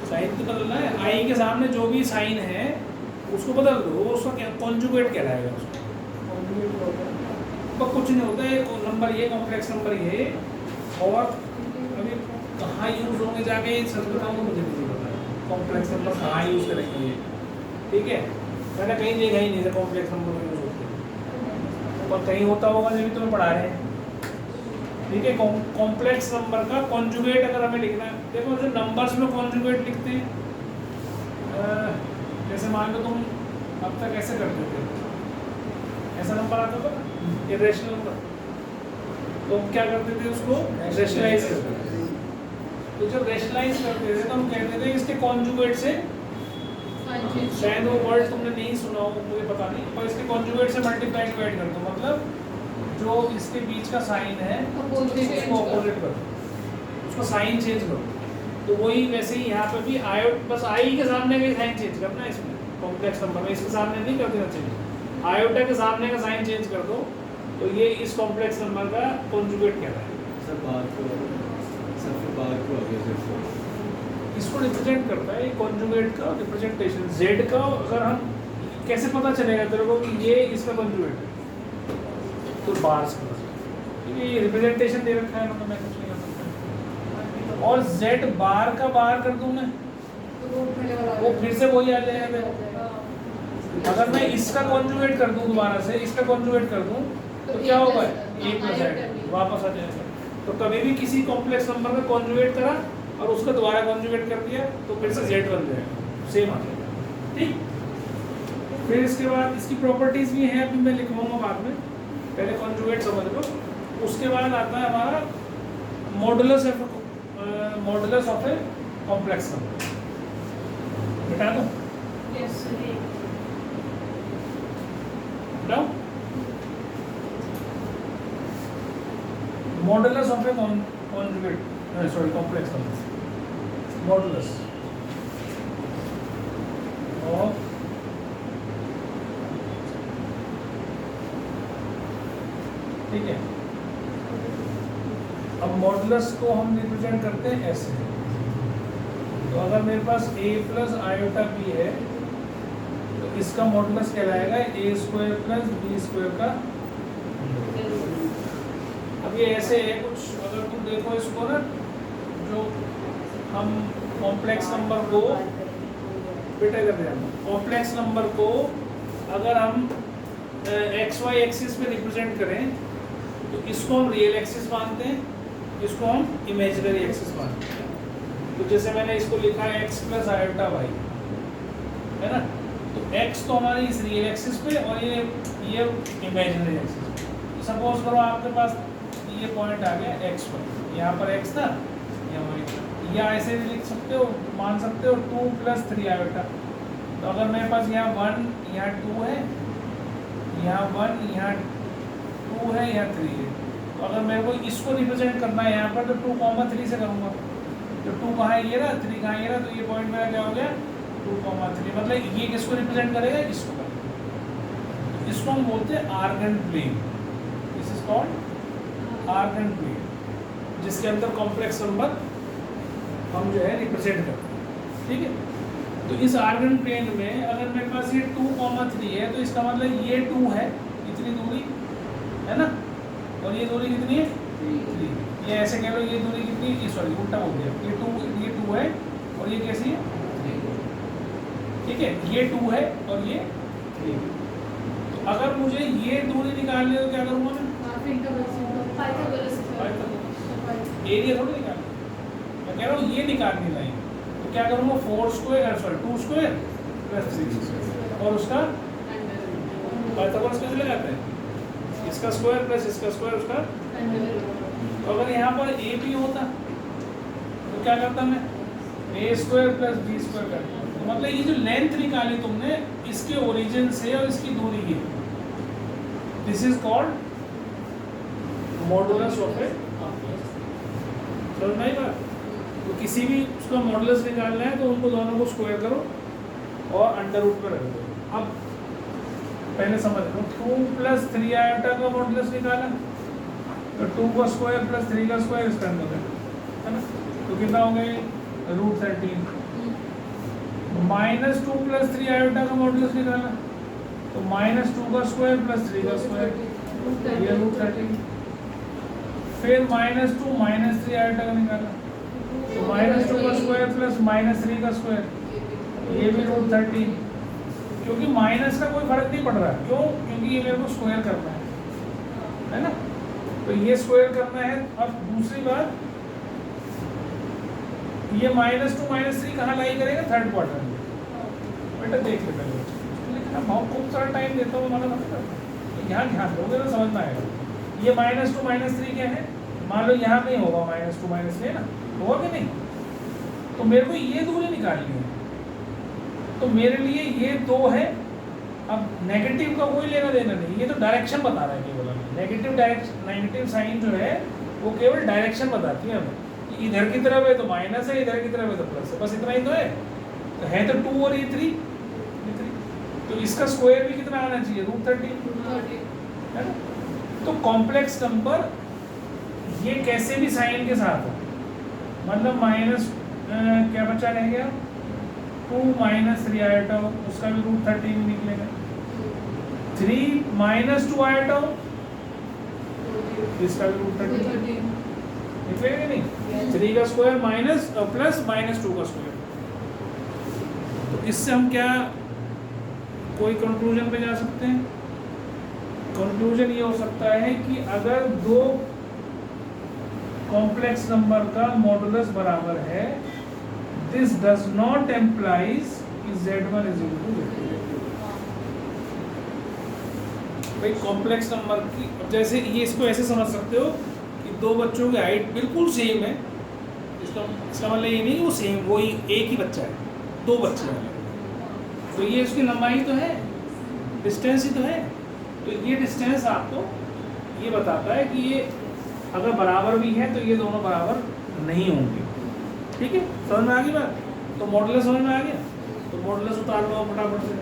साइन तो बदलना है, आई के सामने जो भी साइन है उसको बदल दो, उसका क्या कॉन्जुगेट कहलाएगा, उसको कॉन्जुगेट तो कुछ नहीं होता है, नंबर ये कॉम्प्लेक्स नंबर ये, और अभी कहाँ यूज होंगे जाके सच बताऊँ तो मुझे नहीं पता कॉम्प्लेक्स नंबर कहाँ यूज करेंगे, ठीक है। मैंने कहीं देखा ही नहीं था कॉम्प्लेक्स नंबर यूज होते, और कहीं होता होगा जब भी तुम्हें पढ़ा रहे हैं, ठीक है। कॉम्प्लेक्स नंबर का कॉन्जुगेट अगर हमें लिखना है, देखो जो नंबर्स में कॉन्जुगेट लिखते हैं, जैसे मान लो तुम अब तक ऐसे करते थे, ऐसा नंबर आता था इरेशनल नंबर, तो हम क्या करते थे उसको रेशनलाइज करते थे, तो जब रेशनलाइज करते थे तो हम कहते थे इसके कॉन्जुगेट से, शायद वो वर्ड तुमने नहीं सुना हो मुझे पता नहीं, पर इसके कॉन्जुगेट से मल्टीप्लाई डिवाइड कर दो, मतलब जो इसके बीच का साइन है उसको अपोजिट करो, उसको साइन चेंज करो। तो वही वैसे ही यहाँ पे भी आयोट, बस आई के सामने का साइन चेंज करना है इसमें कॉम्प्लेक्स नंबर में, इसके सामने नहीं कर देना चेंज, आयोटा के सामने का साइन चेंज कर दो, तो ये इस कॉम्प्लेक्स नंबर का कॉन्जुगेट कहता है। सर बार को आगे से इसको रिप्रेजेंट करता है, ये कॉन्जुगेट का रिप्रेजेंटेशन, जेड का। अगर हम कैसे पता चलेगा तेरे को कि ये इसका कॉन्जुगेट है, तो बार से क्योंकि ये रिप्रेजेंटेशन दे रखा है, मतलब मैं कुछ नहीं कर सकता। और जेड बार का बार कर दूं मैं, वो फिर से वही आ जाएगा। अगर मैं इसका कॉन्जुगेट कर दूं, दोबारा से इसका कॉन्जुगेट कर दूं, तो क्या होगा, a प्लस जेड वापस आ जाएगा। तो कभी भी किसी कॉम्प्लेक्स नंबर का कॉन्जुगेट करा और उसका दोबारा कॉन्जुगेट कर दिया, तो फिर से जेड बन जाएगा, सेम आ जाएगा, ठीक। फिर इसके बाद इसकी प्रॉपर्टीज भी हैं, अभी मैं लिखवाऊंगा बाद में, पहले कॉन्जुगेट समझ लो। उसके बाद आता है हमारा modulus of a complex number. बेटा दो Yes. बताओ, modulus of A conjugate sorry complex number, modulus of ठीक है। अब मॉडुलस को हम रिप्रेजेंट करते हैं ऐसे, तो अगर मेरे पास a प्लस आयोटा b है तो इसका मॉडुलस कहलाएगा a square plus b square का। अब ये ऐसे है कुछ, अगर तुम देखो इसको ना, जो हम कॉम्प्लेक्स नंबर को बेटा कर रहे हैं, कॉम्प्लेक्स नंबर को अगर हम एक्स वाई एक्सिस में रिप्रेजेंट करें तो इसको हम रियल एक्सिस मानते हैं, इसको हम इमेजिनरी एक्सिस मानते हैं। तो जैसे मैंने इसको लिखा है x प्लस आयोटा वाई, है ना, तो x तो हमारी इस रियल एक्सिस पे और ये इमेजिनरी एक्सिस। तो सपोज करो आपके पास ये पॉइंट आ गया x पर, यहाँ पर x था, यहाँ y था, या ऐसे भी लिख सकते हो, मान सकते हो 2 प्लस 3 आयोटा। तो अगर मेरे पास यहाँ 1 यहाँ 2 है, यहाँ 1 यहाँ 2 है, यहाँ 3 है, तो अगर मेरे को इसको रिप्रेजेंट करना है यहाँ पर तो 2,3 से करूँगा। तो 2 कहाँ है, ये रहा, 3 कहाँ है, ये रहा, तो ये पॉइंट मेरा क्या हो गया 2,3। मतलब ये किसको रिप्रेजेंट करेगा, इसको करेगा। इसको हम बोलते हैं Argand plane, this is called Argand plane, जिसके अंदर कॉम्प्लेक्स नंबर हम जो है रिप्रेजेंट करते हैं। ठीक है, तो इस आर्गन प्लेन में अगर मेरे पास ये 2,3 है तो इसका मतलब ये 2 है, इतनी दूरी है ना, और ये दूरी कितनी है 3। ये ऐसे कह लो, ये दूरी कितनी है, सॉरी उल्टा हो गया, ये 2 है और ये कैसी है, ठीक है, ये 2 है और ये 3। तो अगर मुझे ये दूरी निकालनी है तो क्या करूँगा मैं, एरिया थोड़ी निकालना, मैं कह रहा हूँ ये निकालनी लाइन, तो क्या करूँगा 4 square sorry 2 square plus 3 square, और उसका पाइथागोरस कैसे लगाते हैं, इसका स्क्वायर प्लस इसका स्क्वायर उसका। तो अगर यहाँ पर a भी होता तो क्या करता मैं, a square plus b square करता। तो मतलब ये जो लेंथ निकाली तुमने इसके ओरिजिन से और इसकी दूरी की, this is called modulus of a complex. समझ में आई बात? तो किसी भी उसका मॉडुलस निकालना है तो उनको दोनों को स्क्वायर करो और अंडर रूट पर रख दो। अब पहले समझ लो, 2 प्लस 3 आयोटा का मॉडुलस निकाला तो 2 का स्क्वायर प्लस 3 का स्क्वायर इसका अंदर है ना, तो कितना हो गए √13। माइनस 2 प्लस 3 आयोटा का मॉडुलस निकाला तो -2 का स्क्वायर प्लस 3 का स्क्वायर, ये √13। फिर -2 -3 आयोटा का निकाला तो -2 का स्क्वायर प्लस -3 का स्क्वायर, ये भी √13। क्योंकि माइनस का कोई फर्क नहीं पड़ रहा, क्यों, क्योंकि ये मेरे को स्क्वायर करना है ना, तो ये स्क्वायर करना है। अब दूसरी बात, ये -2 -3 कहाँ लाई करेगा, थर्ड क्वार्टर में। बेटा देख ले पहले, लिखना बहुत खूब सारा टाइम देता हूँ, मतलब यहाँ ध्यान दोगे तो समझ में आएगा। ये -2 -3 क्या है, मान लो यहाँ नहीं होगा -2 -3 ना, होगा कि नहीं, तो मेरे को ये दूरी निकालनी है, तो मेरे लिए ये 2 है। अब नेगेटिव का कोई लेना देना नहीं, ये तो डायरेक्शन बता रहा है केवल हमें। नेगेटिव साइन जो है वो केवल डायरेक्शन बताती है हमें, इधर की तरफ है तो माइनस है, इधर की तरफ है तो प्लस है, बस इतना ही तो है तो 2 और ये 3, तो इसका स्क्वायर भी कितना आना चाहिए √13, है ना। तो कॉम्प्लेक्स नंबर ये कैसे भी साइन के साथ हो, मतलब माइनस क्या बचा रह गया 2 -3 आयोटा हो, उसका भी √13 निकलेगा। 3 -2 आयोटा हो, इसका भी √13 निकलेगा नहीं। 3 का स्क्वायर माइनस प्लस -2 का स्क्वायर। तो इससे हम क्या कोई कंक्लूजन पे जा सकते हैं, कंक्लूजन ये हो सकता है कि अगर 2 कॉम्प्लेक्स नंबर का मॉडुलस बराबर है, दिस डज नॉट एम्प्लाइज कि Z1 = Z2। भाई कॉम्प्लेक्स नंबर की, अब जैसे ये इसको ऐसे समझ सकते हो कि दो बच्चों की हाइट बिल्कुल सेम है, इसका मतलब ये नहीं कि वो सेम वही एक ही बच्चा है, दो बच्चे हैं, तो ये उसकी लंबाई तो है, डिस्टेंस ही तो है। तो ये डिस्टेंस आपको ये बताता है कि ये अगर बराबर भी है तो ये दोनों बराबर नहीं होंगे। ठीक है, समझ में आ गई बात? तो मॉडुलस समझ में आ गया, तो मॉडुलस उतार लो फटाफट से,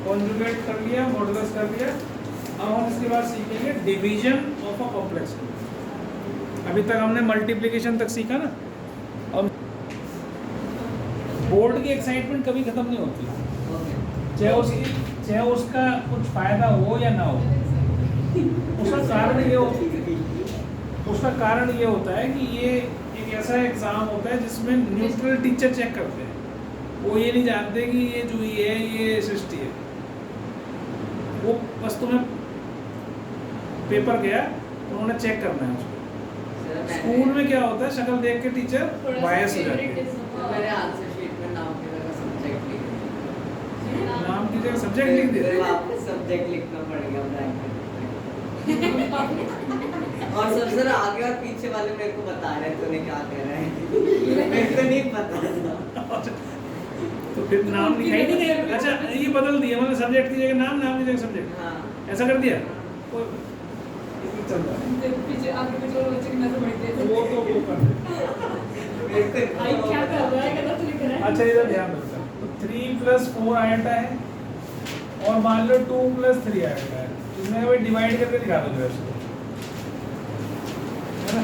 कॉन्जुगेट कर लिया, मॉडुलस कर लिया। अब हम इसके बाद सीखेंगे division of a complex number. अभी तक हमने मल्टीप्लिकेशन तक सीखा ना, अब बोर्ड की एक्साइटमेंट कभी खत्म नहीं होती, चाहे उसका कुछ फायदा हो या ना हो। उसका कारण ये होता है कि ये एक ऐसा एग्जाम होता है जिसमें न्यूट्रल टीचर चेक करते हैं, वो ये नहीं जानते कि ये जो ये है ये सृष्टि है, वो बस तुम्हें पेपर गया उन्होंने चेक करना है उसको। स्कूल में क्या होता है, शक्ल देख के टीचर बायस हो जाते हैं, मेरे आंसर शीट में नाम की जगह सब्जेक्ट लिख दिया। नाम की जगह सब्जेक्ट लिख देते फिर हैं। वापस सब्जेक्ट लिखना पड़ेगा ब्रैकेट और सबसे आगे और पीछे वाले मेरे को बता रहे हैं तूने क्या कह रहा है, मेरे को नहीं पता था। तो फिर नाम लिखा ही नहीं गया। अच्छा ये बदल दिया, मतलब सब्जेक्ट की जगह नाम, नाम की जगह सब्जेक्ट, हाँ ऐसा कर दिया। चल रहा है पीछे आगे पीछे वाले बच्चे की नजर पड़ती है, वो तो वो कर दे। मेरे को आई क्या कर रहा है, गलत लिख रहा है। अच्छा इधर ध्यान रखना, तो 3 + 4 आयता है और मान लो 2 + 3 आयता है, इसमें भाई डिवाइड करके दिखा दो जरा इसको, है ना।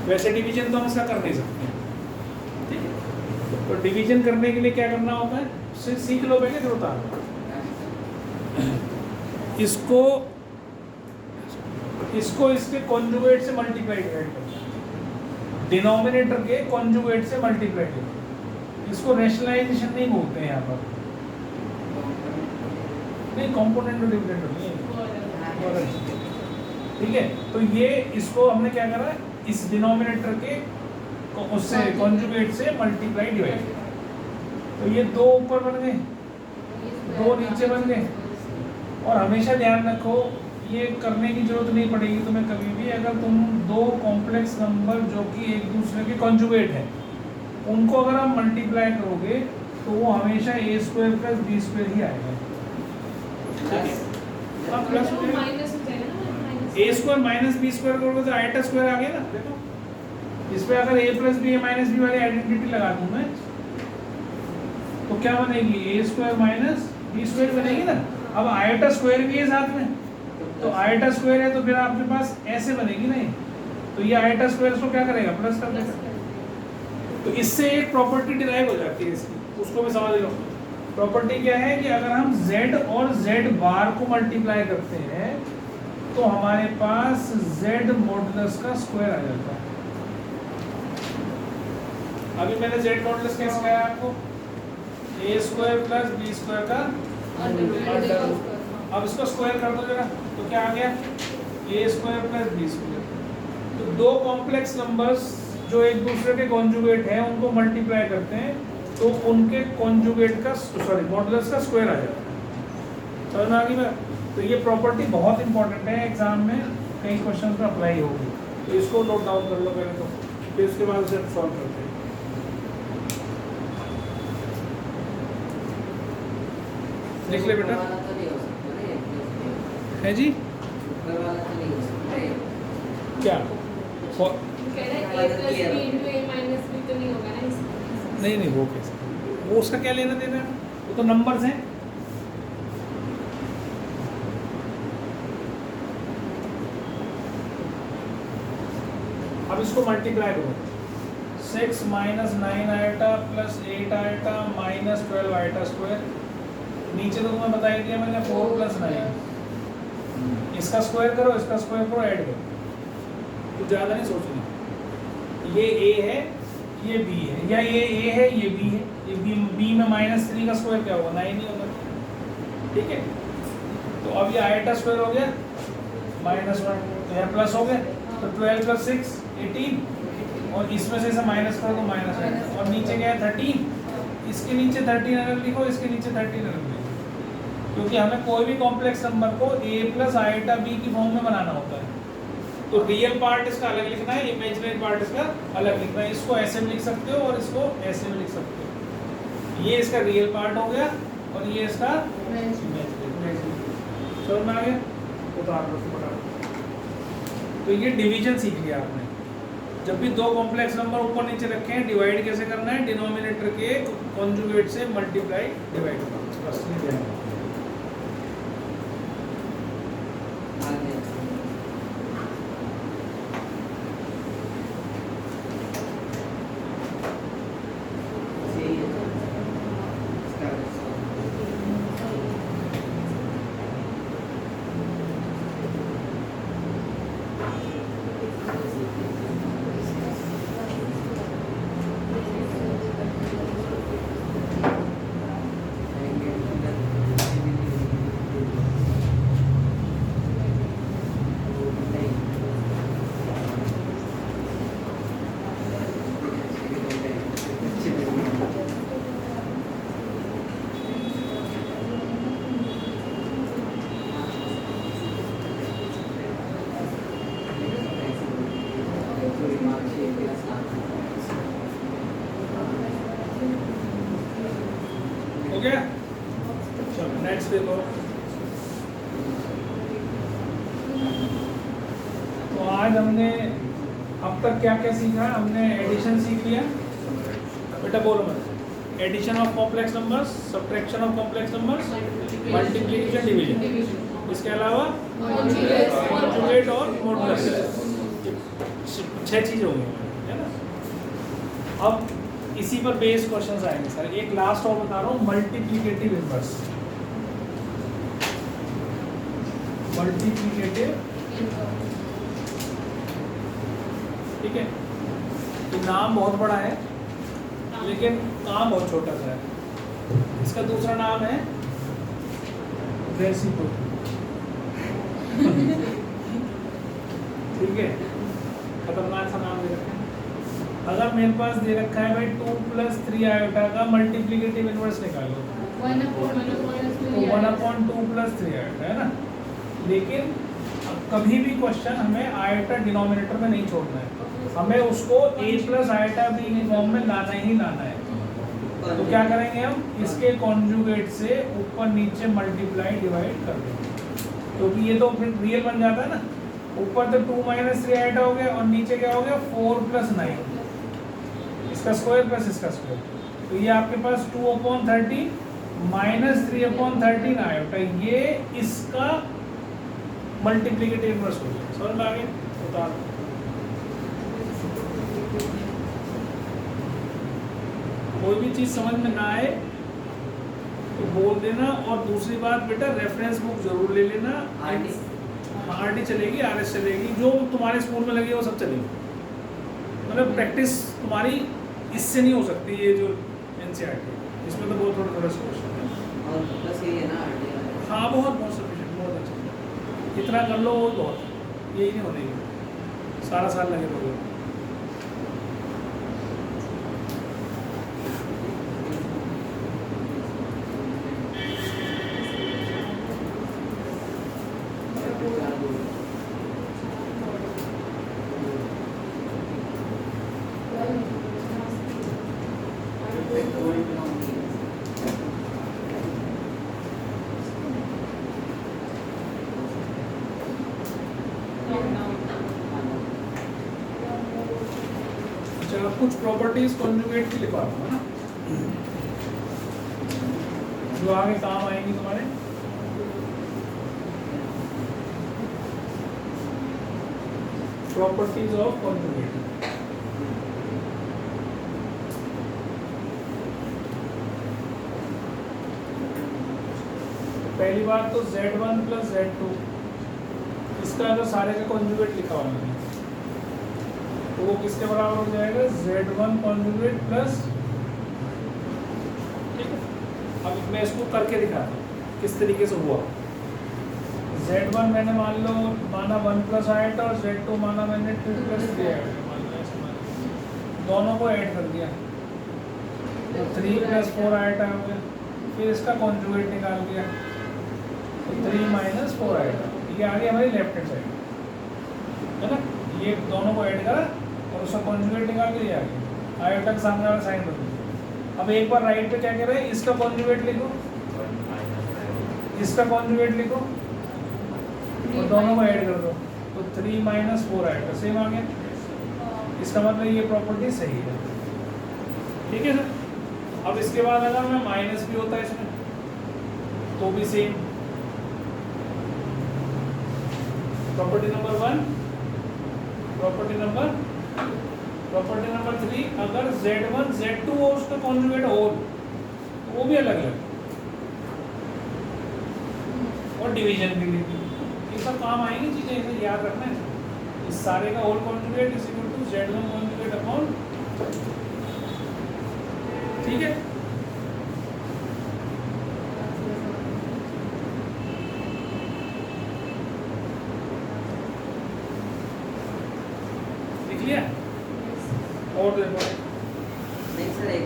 वैसे डिवीजन तो हम इसका कर नहीं सकते, ठीक है। तो डिवीजन करने के लिए क्या करना होता है, सीख लो पहले फिर उतार लो। इसको इसके कॉन्जुगेट से मल्टीप्लाई करना है, डिनोमिनेटर के कॉन्जुगेट से मल्टीप्लाई करना। इसको रैशनलाइजेशन नहीं बोलते हैं यहाँ पर, नहीं कंपोनेंट और डिविडेंड नहीं है, ठीक है। तो ये इसको हमने क्या करा, इस डिनोमिनेटर के उससे कॉन्जुगेट से मल्टीप्लाई डिवाइड, तो ये 2 ऊपर बन गए, 2 नीचे बन गए। और हमेशा ध्यान रखो ये करने की जरूरत नहीं पड़ेगी तुम्हें कभी भी, अगर तुम 2 कॉम्प्लेक्स नंबर जो कि एक दूसरे के कॉन्जुगेट है उनको अगर आप मल्टीप्लाई करोगे तो वो हमेशा a² + b² ही आएगा। अब प्लस वो माइनस हो जाएगा ना, माइनस a² - b² करोगे तो i² आ गया ना। देखो इस पे अगर a + b a - b वाली आइडेंटिटी लगा दूं मैं तो क्या बनेगी, a² - b² बनेगी ना। अब i² भी है साथ में, तो i² है तो फिर आपके पास ऐसे बनेगी ना ये, तो ये i² इसको क्या करेगा, प्लस कर देगा। तो इससे एक प्रॉपर्टी डिराइव हो जाती है इसकी, उसको भी समझ लो। प्रॉपर्टी क्या है कि अगर हम z और z को मल्टीप्लाई करते हैं तो हमारे पास z मॉडुलस का स्क्वायर आ जाता है। अभी मैंने z मॉडुलस कैसे कहा आपको, a² + b² का अंडर। अब इसको स्क्वायर कर दो जरा, तो क्या आ गया, a² + b²। तो 2 कॉम्प्लेक्स नंबर्स जो एक दूसरे के कॉन्जुगेट हैं उनको मल्टीप्लाई करते हैं तो उनके कॉन्जुगेट का मॉडुलस का स्क्वायर आ जाता है। समझ में आ गई बात? तो ये प्रॉपर्टी बहुत इंपॉर्टेंट है, एग्जाम में कई क्वेश्चन में अप्लाई होगी, तो इसको नोट डाउन कर लो पहले, तो फिर उसके बाद उसे सॉल्व करते हैं। लिख ले बेटा, वाला तो नहीं हो सकता ना ये, है जी ऊपर वाला तो नहीं हो सकता ये। क्या कह रहा है a + b × a - b तो नहीं होगा ना इसमें। नहीं वो कैसे, वो उसका क्या लेना देना है, वो तो नंबर्स हैं। अब इसको मल्टीप्लाई करो, 6 - 9 आयटा + 8 आयटा - 12 आयटा²। नीचे तो तुम्हें बता ही दिया मैंने 4 + 9। इसका स्क्वायर करो, इसका स्क्वायर करो, ऐड करो, कुछ ज़्यादा नहीं सोचना। ये a है, ये b है, या ये a है, ये b है, ये b में -3 का स्क्वायर क्या होगा, 9 ही होगा, ठीक है। तो अब ये आयटा² हो गया -1, यहाँ प्लस हो गया, तो 12 + 6 18, और इसमें से इसे माइनस करो तो -8, और नीचे क्या है 13, इसके नीचे 13 अगर लिखो, इसके नीचे 13 अगर लिखो, क्योंकि हमें कोई भी कॉम्प्लेक्स नंबर को a प्लस आईटा b की फॉर्म में बनाना होता है। तो रियल पार्ट इसका अलग लिखना है, इमेजिनरी पार्ट इसका अलग लिखना है। इसको ऐसे भी लिख सकते हो और इसको ऐसे भी लिख सकते हो। ये इसका रियल पार्ट हो गया और ये इसका इमेजिनरी। समझ में आ गया? उतार लो इसको फटाफट। तो ये डिवीजन सीख लिया आपने। जब भी दो कॉम्प्लेक्स नंबर ऊपर नीचे रखे हैं, डिवाइड कैसे करना है? डिनोमिनेटर के कॉन्जुगेट से मल्टीप्लाई डिवाइड करना। बस ये ध्यान रखना। आगे सही है इसका हो गया? चलो नेक्स्ट देखो। तो आज हमने अब तक क्या क्या सीखा? हमने एडिशन सीख लिया। बेटा बोलो मत। Addition of complex numbers, subtraction of complex numbers, multiplication, division. इसके अलावा कॉन्जुगेट और मॉडुलस। 6 चीज़ हो गई, है ना? अब इसी पर बेस्ड क्वेश्चंस आएंगे सर। एक लास्ट और बता रहा हूँ, मल्टीप्लिकेटिव इनवर्स। मल्टीप्लिकेटिव, ठीक है? ये नाम बहुत बड़ा है लेकिन काम बहुत छोटा सा है। इसका दूसरा नाम है रेसिप्रोकल। ठीक है? खतरनाक सा नाम दे रखा है। अगर मेरे पास दे रखा है भाई 2 + 3 आयोटा का मल्टीप्लिकेटिव इनवर्स निकालो, तो 1/2 + 3 आयोटा, है ना? लेकिन कभी भी क्वेश्चन हमें आयोटा डिनोमिनेटर में नहीं छोड़ना है। हमें उसको a + आयोटा b की फॉर्म में लाना ही लाना है। तो क्या करेंगे हम? इसके कॉन्जुगेट से ऊपर नीचे मल्टीप्लाई डिवाइड कर देंगे, क्योंकि ये तो फिर रियल बन जाता है ना। ऊपर तो 2 - 3 आयोटा हो गया और नीचे क्या हो गया? 4 + 9, इसका स्क्वायर प्लस इसका स्क्वायर। तो ये आपके पास 2/13 - 3/13 आयोटा, ये इसका मल्टीप्लिकेटिव इनवर्स हो गया। समझ में आ गया? उतार दो। कोई भी चीज़ समझ में ना आए तो बोल देना। और दूसरी बात बेटा, रेफरेंस बुक जरूर ले लेना। आरडी चलेगी, आरएस चलेगी, जो तुम्हारे स्कूल में लगी वो सब चलेगी। मतलब प्रैक्टिस तुम्हारी इससे नहीं हो सकती। ये जो एनसीईआरटी, इसमें तो बहुत थोड़ा से क्वेश्चन है। और बस यही है ना आरडी। हाँ, बहुत सफिशिएंट, बहुत अच्छा। इतना कर लो वो बहुत, यही नहीं होने सारा साल लगे रहोगे। अच्छा, कुछ प्रॉपर्टीज कॉन्जुगेट की लिखवा दूँ, है ना, जो आगे काम आएंगी तुम्हारे। Properties of conjugate. पहली बात तो Z1 + Z2, इसका अगर सारे का कॉन्जुगेट लिखा हुआ है तो वो किसके बराबर हो जाएगा? Z1 कॉन्जुगेट प्लस, ठीक है? अब मैं इसको करके दिखाता हूँ किस तरीके से हुआ। Z1 मैंने माना 1 + आयोटा और Z2 माना मैंने 2 + 3 आयोटा मान लिया। ऐसे मान लिया, दोनों को ऐड कर दिया तो 3 + 4 आयोटा हो गया। फिर इसका कॉन्जुगेट निकाल दिया 3 माइनस 4 आएगा। ये आ गया हमारी लेफ्ट हैंड साइड, है ना। ये दोनों को ऐड करा और उसका कॉन्जुगेट निकाल के ये आ गया। आयोटा के सामने वाला साइन बदल दिया। अब एक बार राइट पे क्या कह रहे हैं, इसका कॉन्जुगेट लिखो, इसका कॉन्जुगेट लिखो और दोनों को ऐड कर दो, तो 3 माइनस 4 आएगा, सेम आ गया। इसका मतलब ये प्रॉपर्टी सही है, ठीक है सर। अब इसके बाद अगर मैं माइनस भी होता है इसमें तो भी same. Property number 1, property number 3, अगर Z1 Z2 हो उसका कॉन्जुगेट हो तो वो भी अलग अलग, और डिवीजन के लिए भी ये सब काम आएंगी चीजें, इसे याद रखना है। इस सारे का whole conjugate is equal to Z1 conjugate upon, ठीक है। लिख लिया और देखो नहीं सर, एक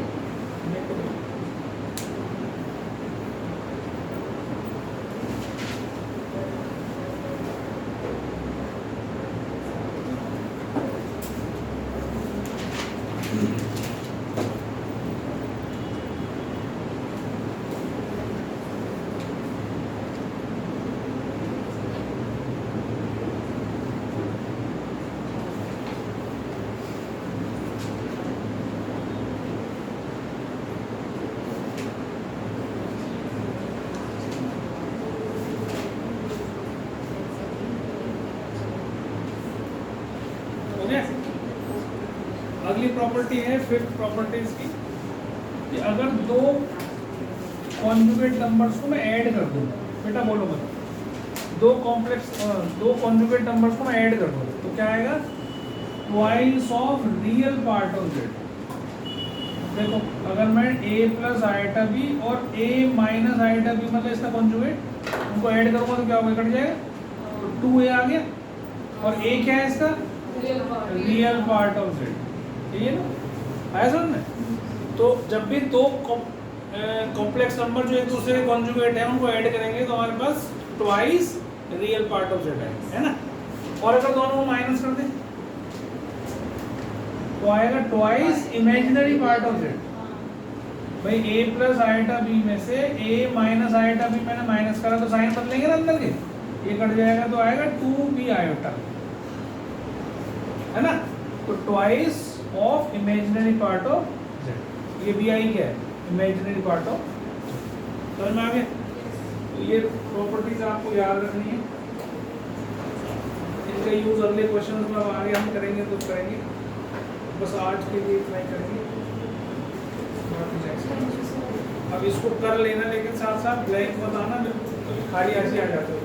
हो गया। अगली प्रॉपर्टी है फिफ्थ प्रॉपर्टी इसकी, कि अगर दो कॉन्जुगेट नंबर्स को मैं ऐड कर दूं, बेटा बोलो मत, दो कॉन्जुगेट नंबर्स को मैं ऐड कर दूं तो क्या आएगा, twice of real part of Z. देखो अगर मैं a प्लस आइटा बी और a माइनस आइटा बी मतलब इसका कॉन्जुगेट उनको ऐड करूंगा तो क्या होगा, कट जाएगा, तो 2a आ गया, और a क्या है इसका, रियल पार्ट ऑफ जेड, ये ना आया समझ में। तो जब भी दो कॉम्प्लेक्स नंबर जो एक दूसरे के कॉन्जुगेट है उनको ऐड करेंगे तो हमारे पास twice real part of Z है ना। और अगर दोनों को माइनस कर दें तो आएगा twice imaginary part of Z. भाई a प्लस आइटा बी में से a माइनस आइटा बी मैंने माइनस करा तो साइन बदलेंगे ना अंदर के, ये कट जाएगा तो आएगा 2b आयोटा, है ना। तो twice of imaginary part of Z, ये भी आई क्या है, इमेजिनरी पार्ट ऑफ, समझ में आ गया। तो ये प्रॉपर्टीज आपको याद रखनी है, इनका यूज अगले क्वेश्चन में आगे हम करेंगे तो करेंगे, बस आज के लिए इतना ही करेंगे। अब इसको कर लेना, लेकिन साथ साथ ब्लैंक बताना, खाली ऐसे आ जाते हो।